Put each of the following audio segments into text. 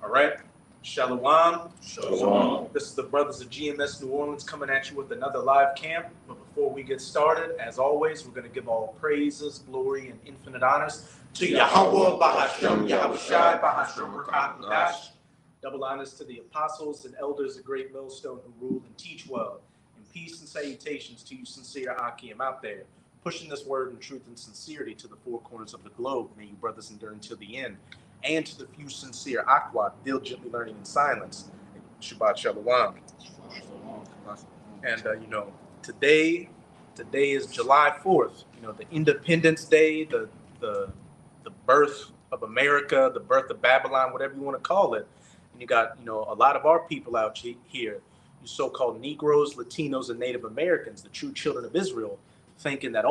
All right. Shalom. Shalom. This is the brothers of GMS New Orleans coming at you with another live camp. But before we get started, as always, we're going to give all praises, glory, and infinite honors to Yahweh, Bahashem, Yahushai, Bahashem, Rakat, Dash. Double honors to the apostles and elders of Great Millstone who rule and teach well. And peace and salutations to you sincere Akim out there, pushing this word in truth and sincerity to the four corners of the globe. May you brothers endure until the end. And to the few sincere Aqua, diligently learning in silence. Shabbat Shalom. And, today is July 4th, the Independence Day, the birth of America, the birth of Babylon, whatever you want to call it. And you got, a lot of our people out here, you so-called Negroes, Latinos, and Native Americans, the true children of Israel, thinking that,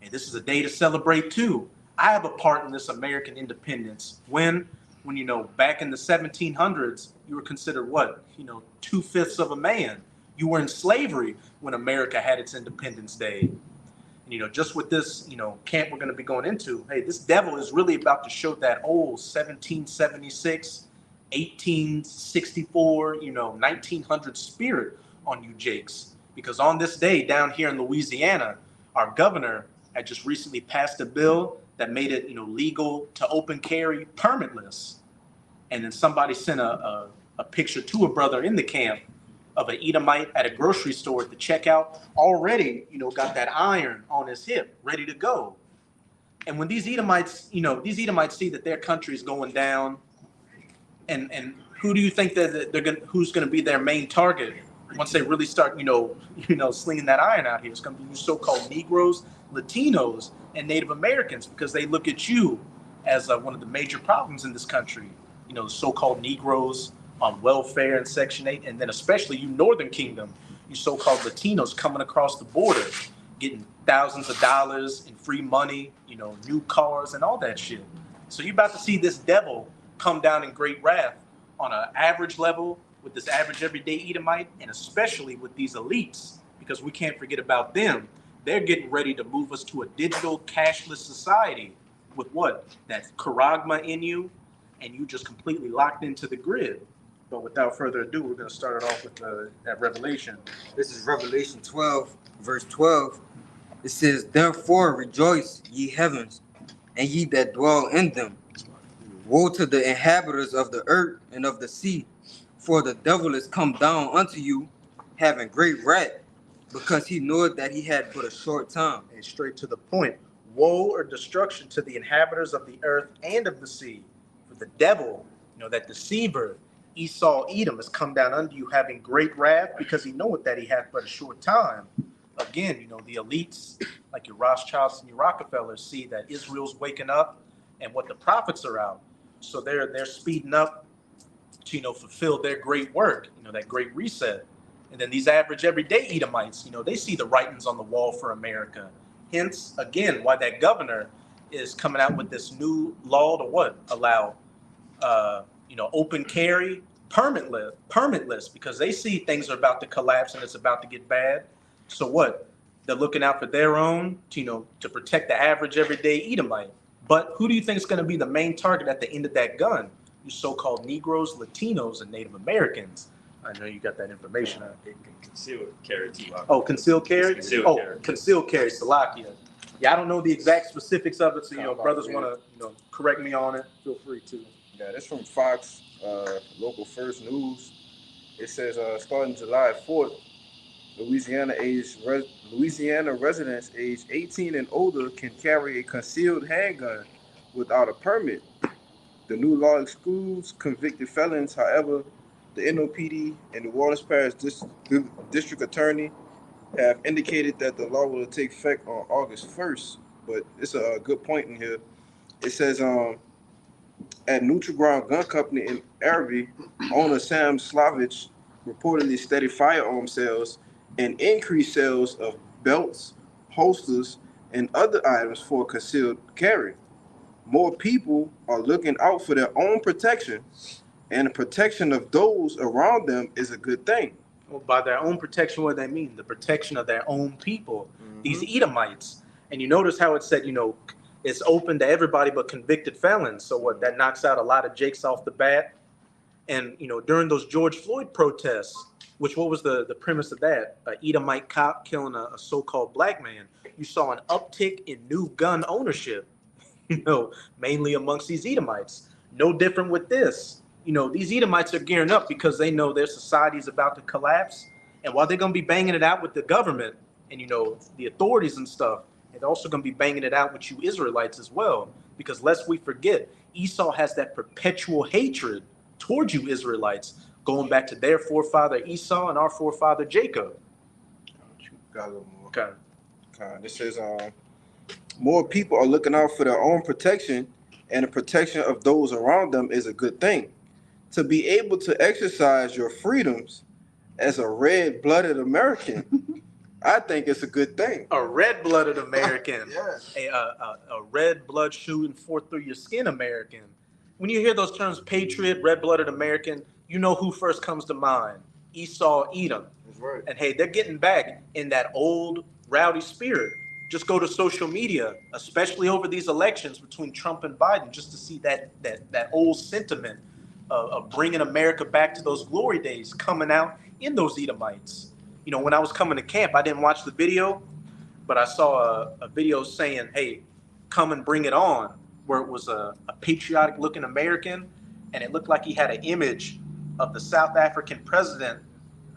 hey, this is a day to celebrate too. I have a part in this American independence when back in the 1700s, you were considered what? 2/5 of a man. You were in slavery when America had its Independence Day. And, just with this, camp we're going to be going into, hey, this devil is really about to show that old 1776, 1864, 1900 spirit on you jakes. Because on this day down here in Louisiana, our governor had just recently passed a bill that made it, legal to open carry permitless. And then somebody sent a picture to a brother in the camp of an Edomite at a grocery store at the checkout, already, got that iron on his hip, ready to go. And when these Edomites see that their country is going down, and who do you think that who's going to be their main target once they really start, slinging that iron out here? It's going to be you so-called Negroes, Latinos, and Native Americans, because they look at you as one of the major problems in this country. The so-called Negroes on welfare and Section 8, and then especially you Northern Kingdom, you so-called Latinos coming across the border, getting thousands of dollars in free money, new cars and all that shit. So you're about to see this devil come down in great wrath on an average level with this average everyday Edomite, and especially with these elites, because we can't forget about them. They're getting ready to move us to a digital cashless society with what? That charagma in you, and you just completely locked into the grid. But without further ado, we're going to start it off with that Revelation. This is Revelation 12, verse 12. It says, "Therefore rejoice, ye heavens, and ye that dwell in them. Woe to the inhabitants of the earth and of the sea, for the devil is come down unto you, having great wrath, because he knoweth that he had but a short time." And straight to the point. Woe or destruction to the inhabitants of the earth and of the sea. For the devil, that deceiver, Esau Edom, has come down unto you having great wrath, because he knoweth that he hath but a short time. Again, the elites, like your Rothschilds and your Rockefellers, see that Israel's waking up and what the prophets are out. So they're speeding up to, fulfill their great work, that great reset. And then these average everyday Edomites, they see the writings on the wall for America. Hence, again, why that governor is coming out with this new law to what? Allow, open carry, permitless, because they see things are about to collapse and it's about to get bad. So what? They're looking out for their own, to protect the average everyday Edomite. But who do you think is going to be the main target at the end of that gun? You so-called Negroes, Latinos, and Native Americans. I know you got that information. Concealed carry too. Oh, concealed carry? Concealed carry, Salakia. Yeah, I don't know the exact specifics of it, so, brothers want to, correct me on it. Feel free to. Yeah, that's from Fox, local First News. It says, starting July 4th, Louisiana residents aged 18 and older can carry a concealed handgun without a permit. The new law excludes convicted felons. However, the NOPD and the New Orleans Parish District Attorney have indicated that the law will take effect on August 1st. But it's a good point in here. It says, at Neutral Ground Gun Company in Araby, owner Sam Slavich reportedly steadied firearm sales and increased sales of belts, holsters, and other items for concealed carry. More people are looking out for their own protection, and the protection of those around them is a good thing. Well, by their own protection, what do they mean? The protection of their own people, these Edomites. And you notice how it said, it's open to everybody but convicted felons. So what? That knocks out a lot of jakes off the bat. And during those George Floyd protests, which what was the premise of that? An Edomite cop killing a so-called black man. You saw an uptick in new gun ownership, mainly amongst these Edomites. No different with this. These Edomites are gearing up because they know their society is about to collapse. And while they're going to be banging it out with the government and, the authorities and stuff, they're also going to be banging it out with you Israelites as well. Because lest we forget, Esau has that perpetual hatred towards you Israelites, going back to their forefather Esau and our forefather Jacob. Got a little more. Okay. This says, more people are looking out for their own protection, and the protection of those around them is a good thing. To be able to exercise your freedoms as a red-blooded American, I think it's a good thing. A red-blooded American. Yes. A red blood shooting forth through your skin American. When you hear those terms, patriot, red-blooded American, you know who first comes to mind. Esau, Edom. That's right. And hey, they're getting back in that old rowdy spirit. Just go to social media, especially over these elections between Trump and Biden, just to see that old sentiment of bringing America back to those glory days coming out in those Edomites. When I was coming to camp, I didn't watch the video, but I saw a video saying, hey, come and bring it on, where it was a patriotic looking American, and it looked like he had an image of the South African president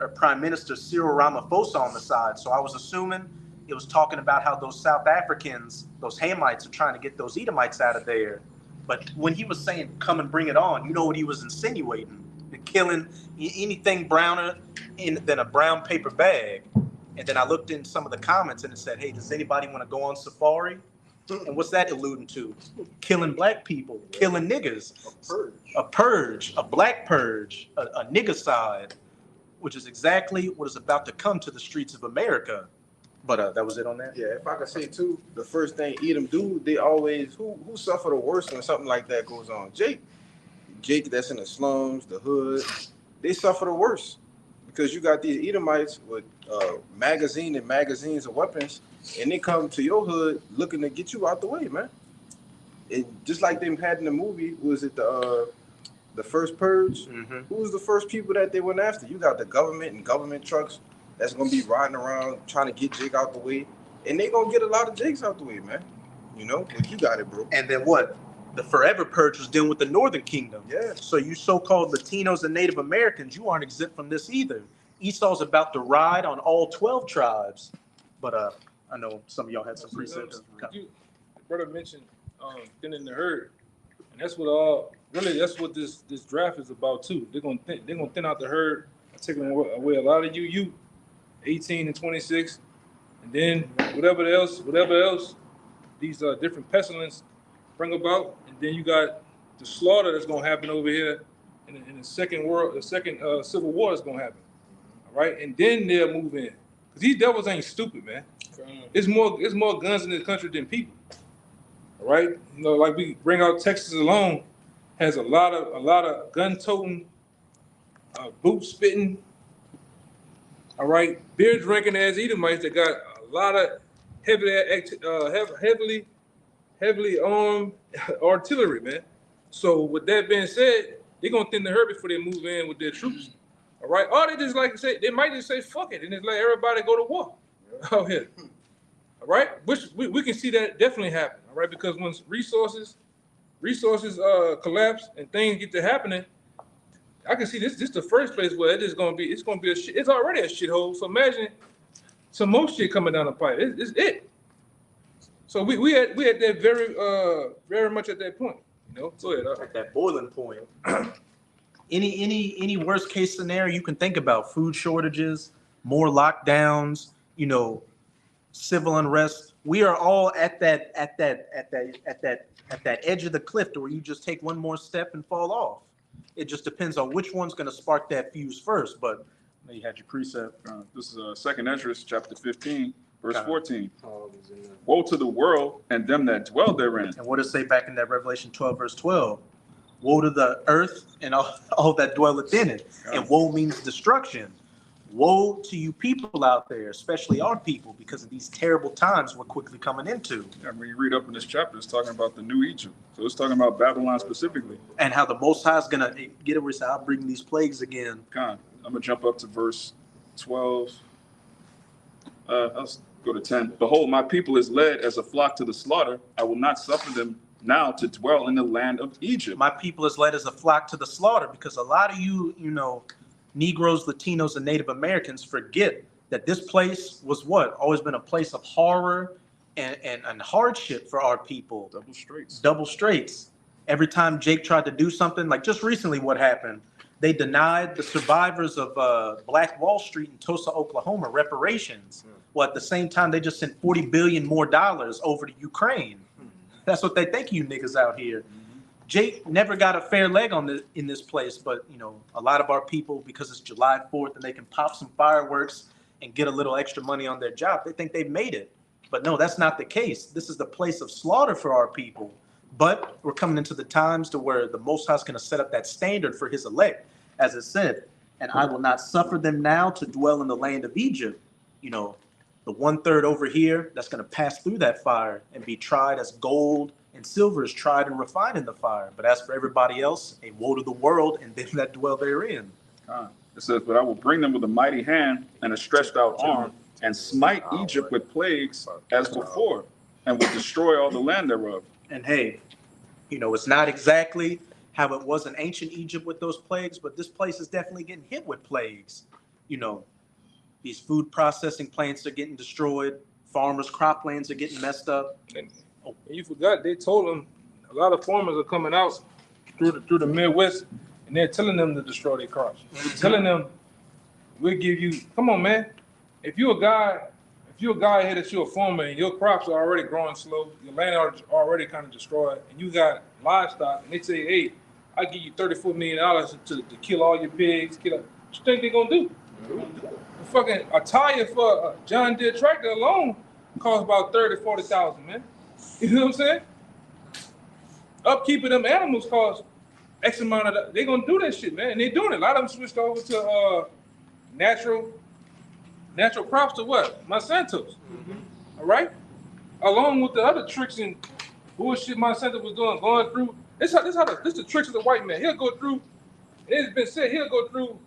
or Prime Minister Cyril Ramaphosa on the side. So I was assuming it was talking about how those South Africans, those Hamites, are trying to get those Edomites out of there. But when he was saying, come and bring it on, you know what he was insinuating? Killing anything browner than a brown paper bag. And then I looked in some of the comments and it said, hey, does anybody want to go on safari? And what's that alluding to? Killing black people, killing niggas. A purge, a black purge, a niggercide, which is exactly what is about to come to the streets of America. But that was it on that? Yeah, if I could say too, the first thing Edom do, they always, who suffer the worst when something like that goes on? Jake that's in the slums, the hood, they suffer the worst. Because you got these Edomites with magazines of weapons, and they come to your hood looking to get you out the way, man. And just like they had in the movie, was it the first purge? Mm-hmm. Who was the first people that they went after? You got the government and government trucks that's gonna be riding around trying to get Jake out the way, and they gonna get a lot of Jakes out the way, man. Like you got it, bro. And then what? The forever purge was dealing with the Northern Kingdom. Yeah. So you so-called Latinos and Native Americans, you aren't exempt from this either. Esau's about to ride on all 12 tribes. But I know some of y'all had some precepts. The brother mentioned thinning the herd, and that's what this draft is about too. They're gonna thin out the herd, taking away a lot of you 18 and 26, and then whatever else these different pestilence bring about, and then you got the slaughter that's gonna happen over here in the second civil war is gonna happen. All right, and then they'll move in, because these devils ain't stupid, man. It's more guns in this country than people. All right, like we bring out Texas alone has a lot of gun toting, boot spitting. All right, beer drinking ass Edomites that got a lot of heavily armed artillery, man. So with that being said, they're gonna thin the herd before they move in with their troops. All right, or they just like to say, they might just say fuck it and just let everybody go to war out here. All right, which we can see that definitely happen. All right, because once resources collapse and things get to happening, I can see this the first place where it's already a shithole. So imagine some more shit coming down the pipe. It's it. So we had that very much at that point. Go ahead. At that boiling point. Any worst case scenario you can think about? Food shortages, more lockdowns, civil unrest. We are all at that edge of the cliff to where you just take one more step and fall off. It just depends on which one's going to spark that fuse first. But you had your precept. This is Second Esdras, chapter 15, verse 14. Woe to the world and them that dwell therein. And what does it say back in that Revelation 12, verse 12? Woe to the earth and all that dwelleth in it. And woe means destruction. Woe to you people out there, especially our people, because of these terrible times we're quickly coming into. Yeah, when you read up in this chapter, it's talking about the new Egypt. So it's talking about Babylon specifically. And how the Most High is going to get over, I'll bring these plagues again. Con, I'm going to jump up to verse 12. Let's go to 10. Behold, my people is led as a flock to the slaughter. I will not suffer them now to dwell in the land of Egypt. My people is led as a flock to the slaughter, because a lot of you Negroes, Latinos, and Native Americans forget that this place was always been a place of horror and hardship for our people. Double straights. Every time Jake tried to do something, like just recently what happened, they denied the survivors of Black Wall Street in Tulsa, Oklahoma, reparations. Well, at the same time, they just sent $40 billion more over to Ukraine. That's what they think, you niggas out here. Jake never got a fair leg in this place, but a lot of our people, because it's July 4th and they can pop some fireworks and get a little extra money on their job, they think they've made it. But no, that's not the case. This is the place of slaughter for our people. But we're coming into the times to where the Most High is going to set up that standard for his elect, as it said, and I will not suffer them now to dwell in the land of Egypt. The 1/3 over here that's going to pass through that fire and be tried as gold and silver is tried and refined in the fire. But as for everybody else, a woe to the world and them that dwell therein. It says, but I will bring them with a mighty hand and a stretched out arm and smite Egypt with plagues as before and will destroy all the land thereof. And hey, it's not exactly how it was in ancient Egypt with those plagues, but this place is definitely getting hit with plagues. These food processing plants are getting destroyed. Farmers' croplands are getting messed up. And you forgot, they told them a lot of farmers are coming out through the Midwest, and they're telling them to destroy their crops. They're telling them, we'll give you, come on, man. If you're a guy here that you're a farmer and your crops are already growing slow, your land are already kind of destroyed, and you got livestock, and they say, hey, I'll give you $34 million to kill all your pigs. What you think they're going to do? Fucking a tire for a John Deere tractor alone costs about $30,000-$40,000, man. You know what I'm saying? Upkeep of them animals costs X amount of they're gonna do that shit, man. And they're doing it. A lot of them switched over to natural crops to what? Monsanto's. All right? Along with the other tricks and bullshit Monsanto was doing, going through. This is the tricks of the white man. He'll go through, it's been said, he'll go through,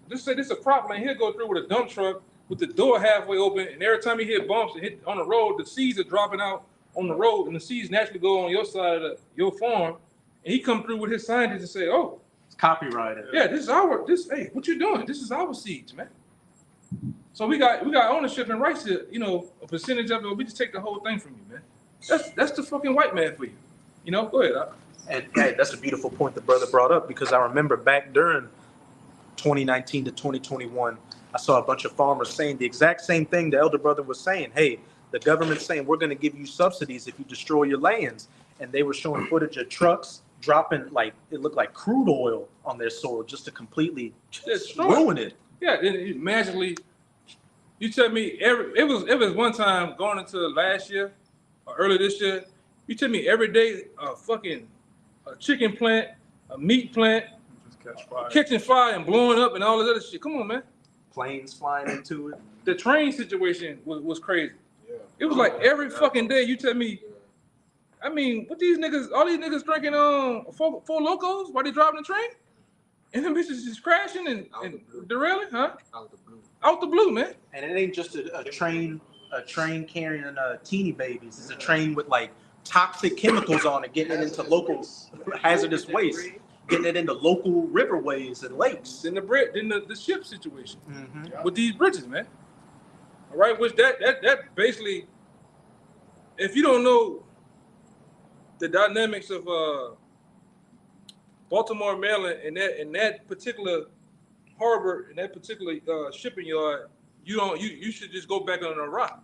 just say this is a crop land, he'll go through with a dump truck with the door halfway open, and every time he hit bumps and hit on the road, the seeds are dropping out on the road, and the seeds naturally go on your side of your farm, and he come through with his scientists and say, oh, it's copyrighted. Yeah, hey, what you doing? This is our seeds, man. So we got ownership and rights to, a percentage of it. We just take the whole thing from you, man. That's the fucking white man for you. Go ahead. And hey, that's a beautiful point the brother brought up, because I remember back during 2019 to 2021, I saw a bunch of farmers saying the exact same thing the elder brother was saying. Hey, the government's saying we're going to give you subsidies if you destroy your lands. And they were showing footage of trucks dropping, it looked like crude oil on their soil just to completely ruin it. Yeah, it magically. You tell me it was one time going into last year or early this year. You tell me every day a chicken plant, a meat plant, catching fire and blowing up and all this other shit. Come on, man. Planes flying into it. The train situation was crazy. Yeah. It was like every fucking day. You tell me. I mean, what all these niggas drinking Four Locos while they driving the train, and them bitches just crashing and derailing, huh? Out the blue, man. And it ain't just a train carrying teeny babies. It's a train with toxic chemicals on it, getting it into local hazardous waste, getting it into local riverways and lakes. Then the ship situation with these bridges, man. All right, which that basically, if you don't know the dynamics of Baltimore, Maryland, and that particular harbor, and that particular shipping yard, you should just go back on a rock,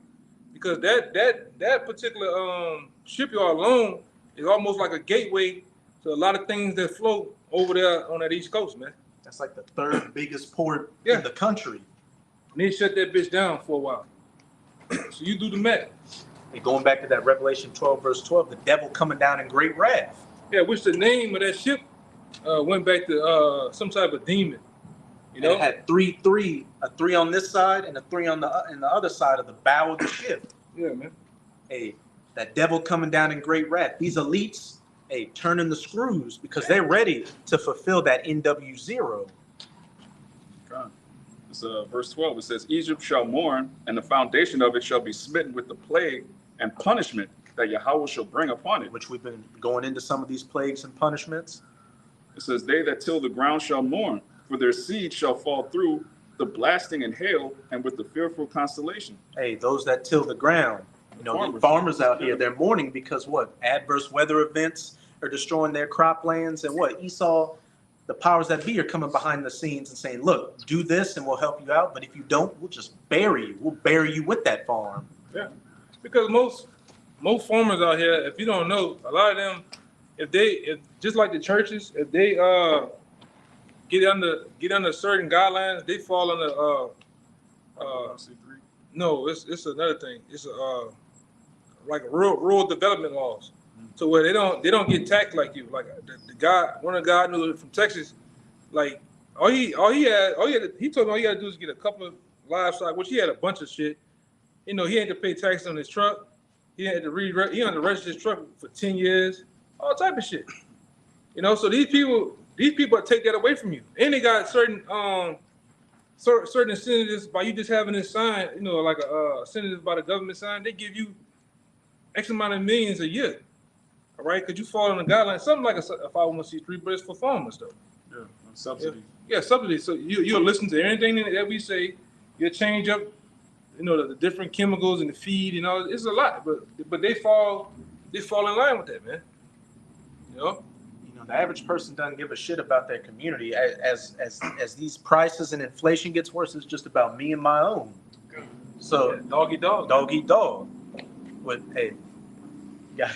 because that particular shipyard alone is almost like a gateway to a lot of things that float over there on that East Coast, man. That's like the third biggest port in the country. And they shut that bitch down for a while. So you do the math. And going back to that Revelation 12, verse 12, the devil coming down in great wrath. Yeah, which the name of that ship went back to some type of demon. You And it know, had a three on this side and a three on the other side of the bow of the ship. yeah, man. Hey, that devil coming down in great wrath. These elites, hey, turning the screws because they're ready to fulfill that NW0. It's verse 12. It says, Egypt shall mourn, and the foundation of it shall be smitten with the plague and punishment that Yahweh shall bring upon it. Which we've been going into some of these plagues and punishments. It says, they that till the ground shall mourn, for their seed shall fall through the blasting and hail and with the fearful constellation. Hey, those that till the ground. You know, the farmers out here, they're mourning because what? Adverse weather events are destroying their croplands, and what? Esau, the powers that be, are coming behind the scenes and saying, look, do this and we'll help you out, but if you don't, we'll just bury you. We'll bury you with that farm. Yeah, because most farmers out here, if you don't know, a lot of them, if just like the churches, if they get under certain guidelines, they fall under no, it's another thing. It's like rural development laws. So where they don't get taxed like you. Like the guy, one of the guys I knew from Texas, like he told me all he had to do is get a couple of livestock, which he had a bunch of shit. You know, he had to pay tax on his truck. He had to register his truck for 10 years, all type of shit. You know, so these people take that away from you. And they got certain incentives by you just having this sign, you know, like a incentive by the government sign, they give you X amount of millions a year. All right, because you fall on the guidelines, something like a 501c3, but it's for farmers though. Yeah, subsidy. Yeah, subsidy. So you'll listen to everything that we say. You'll change up, you know, the different chemicals in the feed. You know, it's a lot, but they fall in line with that, man. You know. You know, the average person doesn't give a shit about their community. As these prices and inflation gets worse, it's just about me and my own. So Dog eat dog. dog eat dog. But hey, yeah,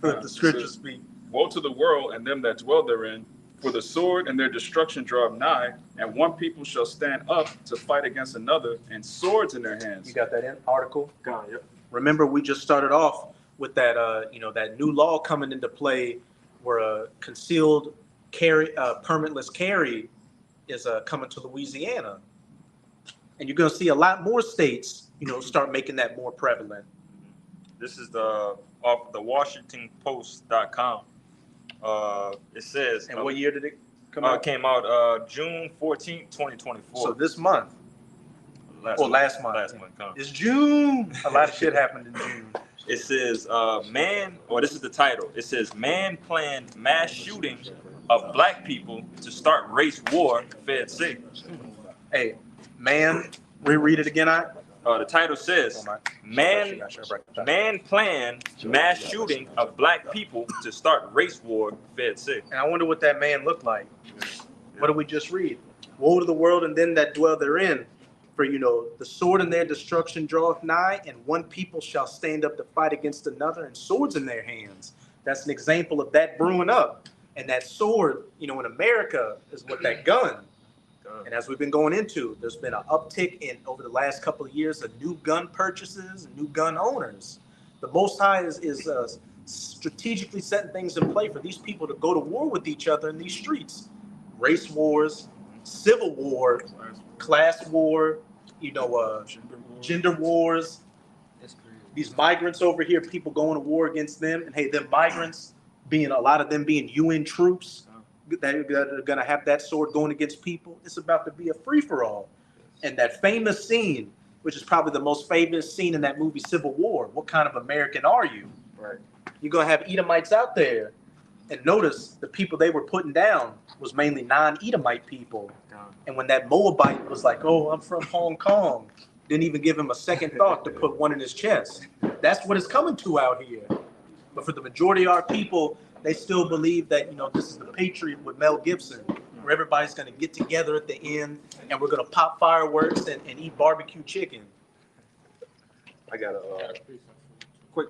let the scriptures speak. Woe to the world and them that dwell therein, for the sword and their destruction draw nigh, and one people shall stand up to fight against another, and swords in their hands. You got that in article? God, yep. Remember, we just started off with that, that new law coming into play where a concealed carry, permitless carry is coming to Louisiana. And you're going to see a lot more states, you know, start making that more prevalent. This is off the WashingtonPost.com. It says. And what year did it come out? It came out June 14th, 2024. So this month. Last month. Last month. It's June. A lot of shit happened in June. It says, this is the title. It says, man planned mass shooting of black people to start race war, Fed say. Hey, man, reread it again, The title says, man planned mass shooting of black people to start race war, Fed say. And I wonder what that man looked like. What did we just read? Woe to the world and them that dwell therein. For, you know, the sword in their destruction draweth nigh, and one people shall stand up to fight against another, and swords in their hands. That's an example of that brewing up. And that sword, you know, in America is what that gun. And as we've been going into, there's been an uptick in over the last couple of years of new gun purchases and new gun owners. The Most High is strategically setting things in play for these people to go to war with each other in these streets. Race wars, civil war, class war, you know, gender wars. These migrants over here, people going to war against them. And hey, them migrants, a lot of them being UN troops, that are going to have that sword going against people. It's about to be a free-for-all. And that famous scene, which is probably the most famous scene in that movie, Civil War, what kind of American are you? Right. You're going to have Edomites out there. And notice the people they were putting down was mainly non-Edomite people. And when that Moabite was like, oh, I'm from Hong Kong, didn't even give him a second thought to put one in his chest. That's what it's coming to out here. But for the majority of our people, they still believe that, you know, this is the Patriot with Mel Gibson, where everybody's going to get together at the end and we're going to pop fireworks and eat barbecue chicken. I got a quick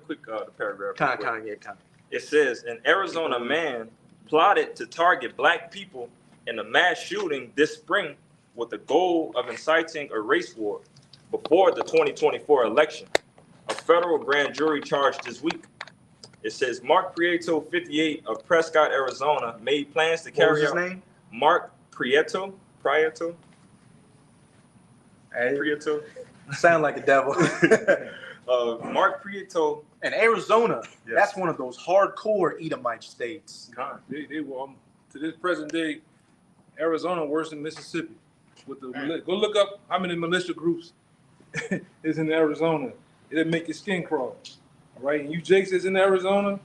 paragraph. Kind of. It says, an Arizona man plotted to target black people in a mass shooting this spring with the goal of inciting a race war before the 2024 election. A federal grand jury charged this week. It says Mark Prieto, 58, of Prescott, Arizona, made plans to carry out. What was his name? Mark Prieto. Hey, Prieto. sound like a devil. Mark Prieto. And Arizona, Yes. that's one of those hardcore Edomite states. They were to this present day, Arizona worse than Mississippi. With the go look up how many militia groups is in Arizona. It'll make your skin crawl. All right, and you Jakes is in Arizona,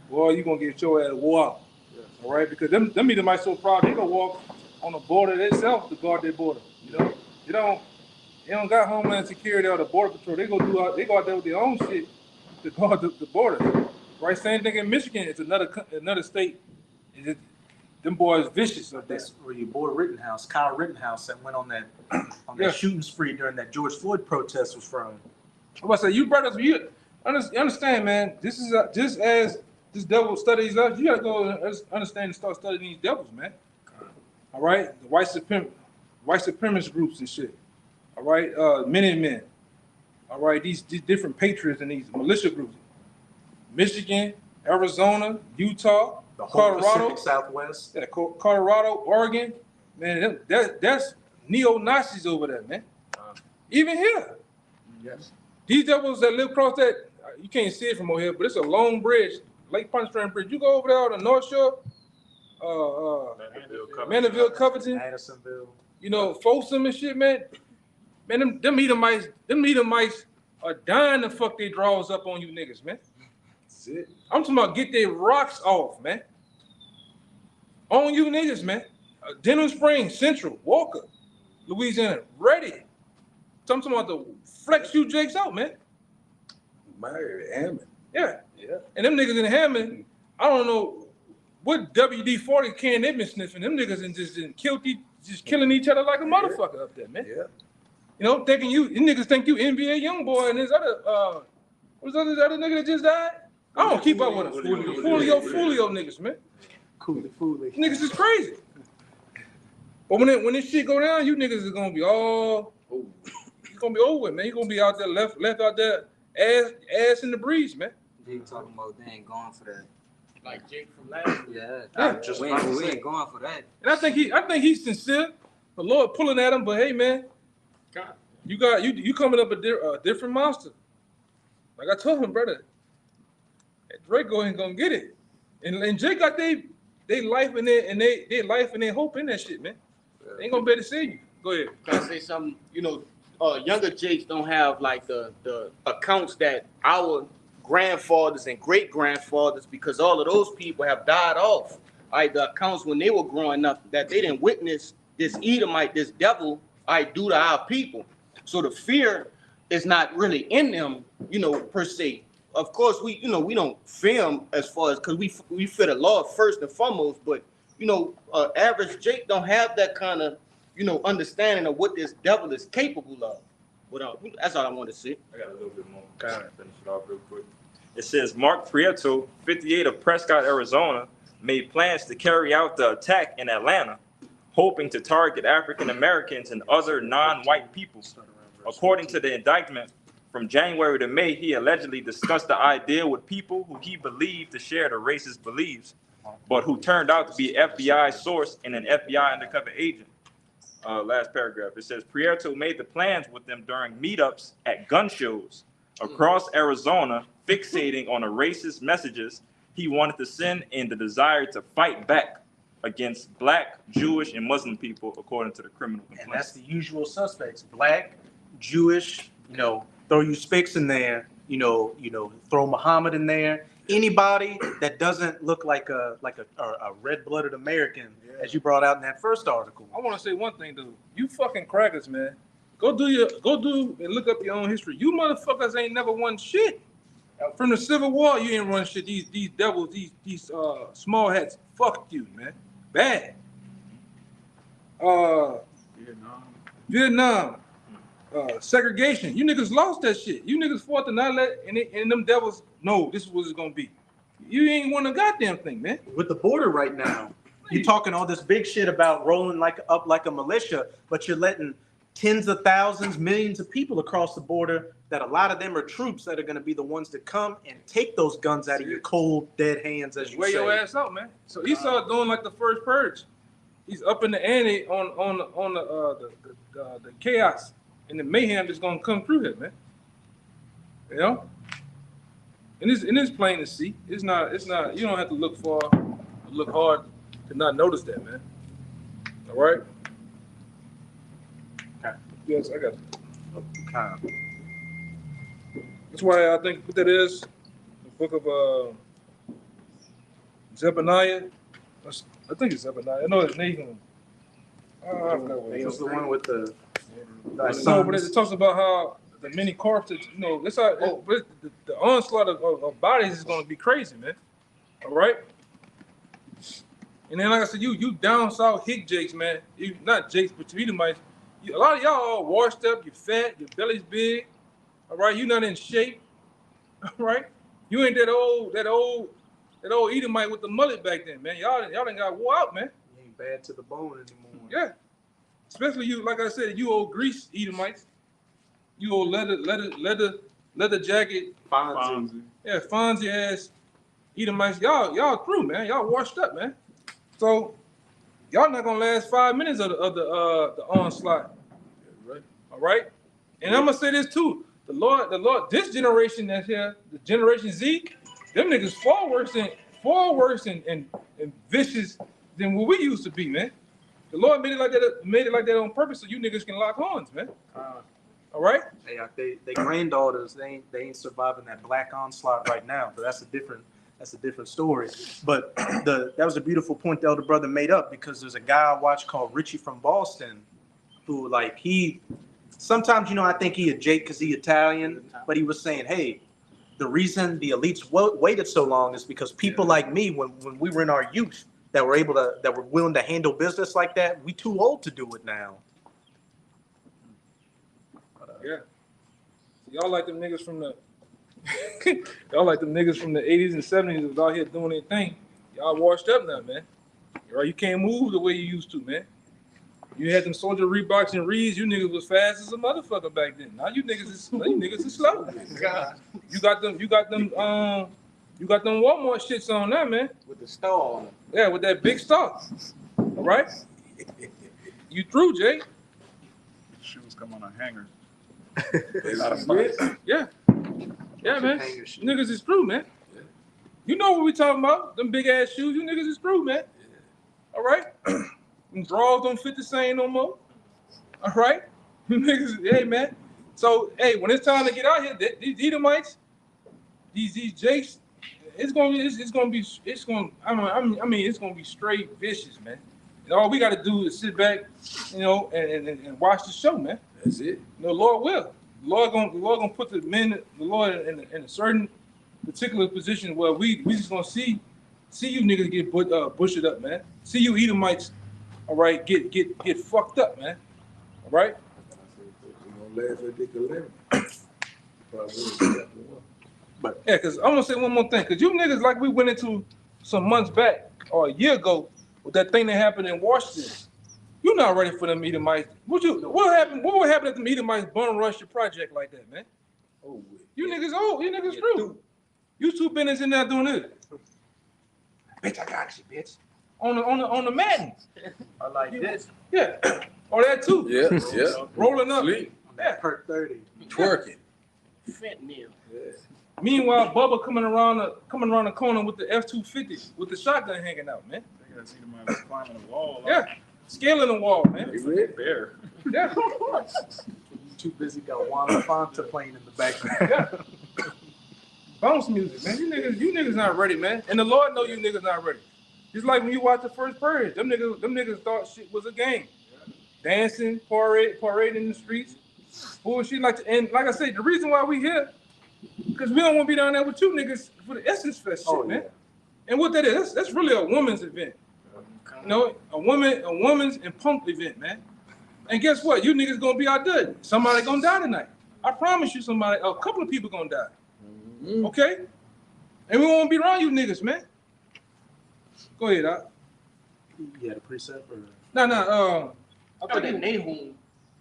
boy, you gonna get your ass wore out. All right, because them Edomites so proud they gonna walk on the border themselves to guard their border. You know, they don't got Homeland Security or the Border Patrol. They go out there with their own shit to guard the border. Right, same thing in Michigan. It's another state. Them boys vicious up there. That's where your boy Rittenhouse, Kyle Rittenhouse, that went on that Yeah. shooting spree during that George Floyd protest was from. I'm about to say, you brothers, you understand, man. This is just as this devil studies us. You gotta go and understand and start studying these devils, man. All right, the white supremacist groups and shit. All right, Minutemen. All right, these different patriots and these militia groups. Michigan, Arizona, Utah, The whole Colorado, Pacific Southwest. yeah, Colorado, Oregon. Man, that's neo-Nazis over there, man. Even here. Yes. These devils that live across that, you can't see it from over here, but it's a long bridge, Lake Pontchartrain Bridge. You go over there on the North Shore, Mandeville, Covington, Addisonville. you know, Folsom and shit, man. Man, them Edomites are dying to fuck their draws up on you niggas, man. That's it. I'm talking about get their rocks off, man. On you niggas, man. Denham Springs, Central, Walker, Louisiana, ready. So I'm talking about the flex you Jakes out, man. Hammond. Yeah. And them niggas in Hammond, I don't know what WD-40 can they been sniffing. Them niggas and just killing each other like a motherfucker up there, man. Yeah. You know, thinking you niggas think you NBA young boy and this other what's this other nigga that just died? I don't keep up with them. Fulio niggas, man. Cooley. Niggas is crazy. But when this shit go down, you niggas is gonna be all it's gonna be over with, man. You gonna be out there left out there ass in the breeze, man. They talking about they ain't going for that. Like Jake from last year. Yeah. Just we ain't going for that. And I think he's sincere. The Lord pulling at him, but hey, man, God. you coming up a different monster. Like I told him, brother, Draco ain't gonna get it. And Jake got they life in there and they life and their hope in that shit, man. They ain't gonna be able to see you. Go ahead. Can I say something? You know, younger Jakes don't have like the accounts that our grandfathers and great grandfathers, because all of those people have died off. All right, the accounts when they were growing up that they didn't witness this Edomite, this devil, do to our people. So the fear is not really in them, you know, per se. Of course, we don't film as far as because we fear the Lord first and foremost, but you know, average Jake don't have that kind of, you know, understanding of what this devil is capable of. That's all I want to say. I got a little bit more. Finish it off real quick. It says Mark Prieto, 58 of Prescott, Arizona, made plans to carry out the attack in Atlanta, hoping to target African Americans and other non-white people. According to the indictment, from January to May, he allegedly discussed the idea with people who he believed to share the racist beliefs, but who turned out to be FBI source and an FBI undercover agent. Last paragraph, it says Prieto made the plans with them during meetups at gun shows across Arizona, fixating on the racist messages he wanted to send and the desire to fight back against Black, Jewish, and Muslim people, according to the criminal complaint. And that's the usual suspects: Black, Jewish. You know, throw you Spix in there. You know, throw Muhammad in there. Anybody that doesn't look like a red-blooded American, as you brought out in that first article. I want to say one thing, dude. You fucking crackers, man. Go do and look up your own history. You motherfuckers ain't never won shit. From the Civil War, you ain't run shit. These devils, these small hats, fuck you, man. Bad. Vietnam. Segregation. You niggas lost that shit. You niggas fought to not let and them devils know this is what it's gonna be. You ain't won a goddamn thing, man. With the border right now, you're talking all this big shit about rolling up like a militia, but you're letting tens of thousands, millions of people across the border that a lot of them are troops that are going to be the ones that come and take those guns out of your cold, dead hands, as you Wear say. your ass out, man. So Esau doing like the first purge. He's up in the ante on the chaos. and the mayhem that's gonna come through here, man. You know? And it's plain to see. It's not, you don't have to look far, look hard to not notice that, man. All right? Okay. Yes, I got you. Okay. That's why I think what that is, the book of Zephaniah. I think it's Zephaniah. I know it's Nahum. I forgot what it It's is. the one with the No, but it talks about how the many corpses, you know, that's how the onslaught of bodies is gonna be crazy, man. All right. And then, like I said, you down south hick Jakes, man. You not Jakes, but you Edomites. A lot of y'all all washed up. You're fat. Your belly's big. All right. You not in shape. All right. You ain't that old Edomite with the mullet back then, man. Y'all done got wore out, man. You ain't bad to the bone anymore. Yeah. Especially you, like I said, you old Grease Edomites. You old leather jacket. Fonzie. Yeah, Fonzie ass Edomites. Y'all through, man. Y'all washed up, man. So y'all not gonna last 5 minutes of the onslaught. Right. All right. And I'm gonna say this too. The Lord, this generation that's here, the Generation Z, them niggas far worse and vicious than what we used to be, man. The Lord made it like that on purpose so you niggas can lock horns, man. All right? They granddaughters, they ain't surviving that black onslaught right now. But that's a different story. But that was a beautiful point the elder brother made up, because there's a guy I watch called Richie from Boston, who sometimes, you know, I think he a Jake because he Italian, but he was saying, hey, the reason the elites waited so long is because people like me, when we were in our youth, that were willing to handle business like that, we too old to do it now. Yeah. Y'all like them niggas from the y'all like them niggas from the 80s and 70s that was out here doing their thing. Y'all washed up now, man. Right? You can't move the way you used to, man. You had them Soldier Reeboks and Reeds. You niggas was fast as a motherfucker back then. Now you niggas is slow. God. You got them Walmart shits on there, man. With the star on it. Yeah, with that big star. All right. You through, Jay? Shoes come on a hanger. Out of box. Yeah. Yeah, man. Niggas is through, man. You know what we talking about? Them big ass shoes. You niggas is through, man. All right. Them drawers don't fit the same no more. All right. Niggas, hey, man. So, hey, when it's time to get out here, these Edomites, these Jakes, it's gonna be straight vicious, man. And all we got to do is sit back, you know, and watch the show, man. That's it. You know, Lord will. The Lord gonna put the Lord in a certain particular position where we just gonna see you niggas get bushed up, man. See you Edomites, all right, get fucked up, man. All right. We're gonna laugh at Dick 11. Probably. But yeah, because I'm gonna say one more thing, because you niggas, like we went into some months back or a year ago with that thing that happened in Washington. You're not ready for them Edomites. What would happen if the Edomites bum rush your project like that, man? Oh, You niggas through. You two business in there doing this. Bitch, I got you, bitch. On the Madden. I like this. Yeah. Or that too. yeah. Rolling up. Sleep. Yeah. Perk 30. Twerking. Fentanyl. Yeah. Meanwhile, Bubba coming around the corner with the F-250 with the shotgun hanging out, man. They gotta see the man climbing the wall. Yeah. Scaling the wall, man. You ready? Bear. Yeah. You too busy got Juan Fonta playing in the background. Yeah. Bounce music, man. You niggas not ready, man. And the Lord know you niggas not ready. Just like when you watch the first Purge, them niggas thought shit was a game. Dancing, parading in the streets, bullshit. And like I said, the reason why we here, because we don't want to be down there with you niggas for the Essence Fest shit, man. And what that is, that's really a woman's event. You know, a woman's and punk event, man. And guess what? You niggas gonna be out there. Somebody gonna die tonight. I promise you, a couple of people gonna die. Mm-hmm. Okay? And we won't be around you niggas, man. Go ahead, Doc. You had a precept or? No. I thought that Nahum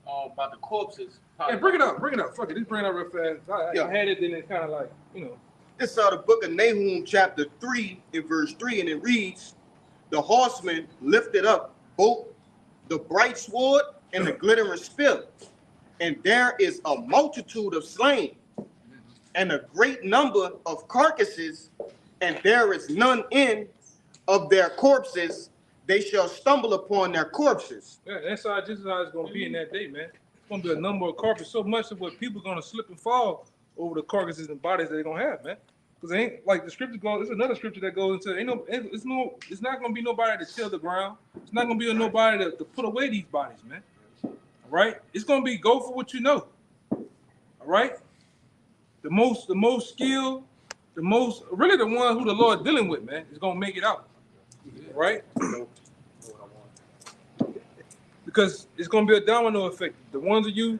about the corpses. Yeah, bring it up. Fuck it, just bring it up real fast. I had it, then it's kind of like, you know. This is the book of Nahum, chapter 3, in verse 3, and it reads, "The horseman lifted up both the bright sword and the glittering spear, and there is a multitude of slain, and a great number of carcasses, and there is none in of their corpses. They shall stumble upon their corpses. Yeah, that's how this is how it's gonna be in that day, man. It's gonna be a number of carpets, so much of what people gonna slip and fall over the carcasses and bodies that they're gonna have, man. Because ain't like the scripture goes. There's another scripture that goes into it's not gonna be nobody to till the ground. It's not gonna be nobody to put away these bodies, man. All right, it's gonna be go for what you know. All right, the most skilled, the most really the one who the Lord dealing with, man, is gonna make it out. All right. Because it's gonna be a domino effect. The ones of you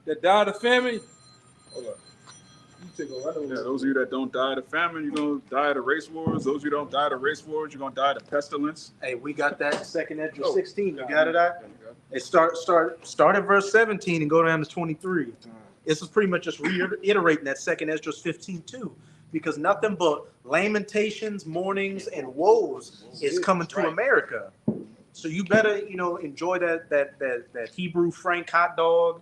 that died of famine, hold up. You take over. Yeah, those of you that don't die of famine, you're gonna die of the race wars. Those of you that don't die of the race wars, you're gonna die of pestilence. Hey, we got that in 2nd Ezra 16. You got it out? It start at verse 17 and go down to 23. This is pretty much just reiterating that 2nd Ezra 15 too, because nothing but lamentations, mournings, and woes is coming to America. So you better, enjoy that Hebrew Frank hot dog,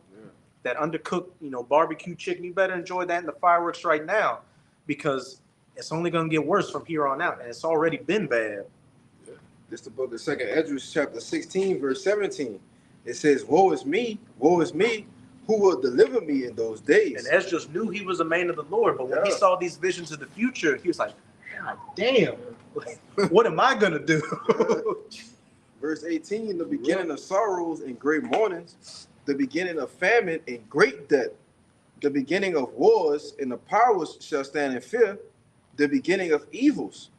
that undercooked, barbecue chicken. You better enjoy that in the fireworks right now, because it's only going to get worse from here on out, and it's already been bad. This is the book of 2nd Ezra, chapter 16, verse 17. It says, woe is me, who will deliver me in those days? And Ezra knew he was a man of the Lord, but when he saw these visions of the future, he was like, God damn, what am I going to do? Verse 18, the beginning of sorrows and great mournings, the beginning of famine and great death, the beginning of wars, and the powers shall stand in fear, the beginning of evils.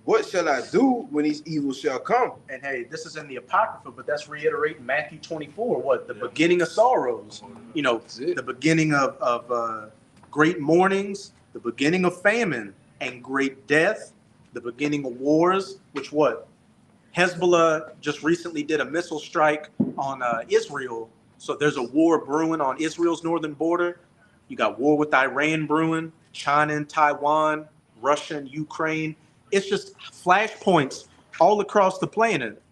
What shall I do when these evils shall come? And hey, this is in the Apocrypha, but that's reiterating Matthew 24. What? The beginning of sorrows. The beginning of great mournings, the beginning of famine and great death, the beginning of wars, which what? Hezbollah just recently did a missile strike on Israel. So there's a war brewing on Israel's northern border. You got war with Iran brewing, China and Taiwan, Russia and Ukraine. It's just flashpoints all across the planet.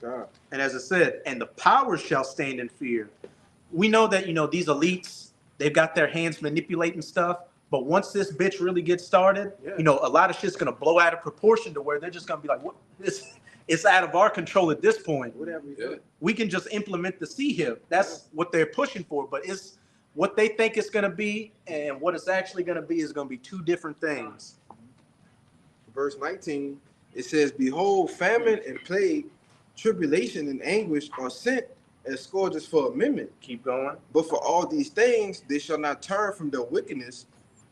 God. And as I said, and the powers shall stand in fear. We know that, these elites, they've got their hands manipulating stuff. But once this bitch really gets started, a lot of shit's going to blow out of proportion to where they're just going to be like, what? It's out of our control at this point. Whatever you do. We can just implement the CHIP. That's what they're pushing for. But it's what they think it's going to be and what it's actually going to be is going to be two different things. Verse 19, it says, behold, famine and plague, tribulation and anguish are sent as scourges for amendment. Keep going. But for all these things, they shall not turn from their wickedness,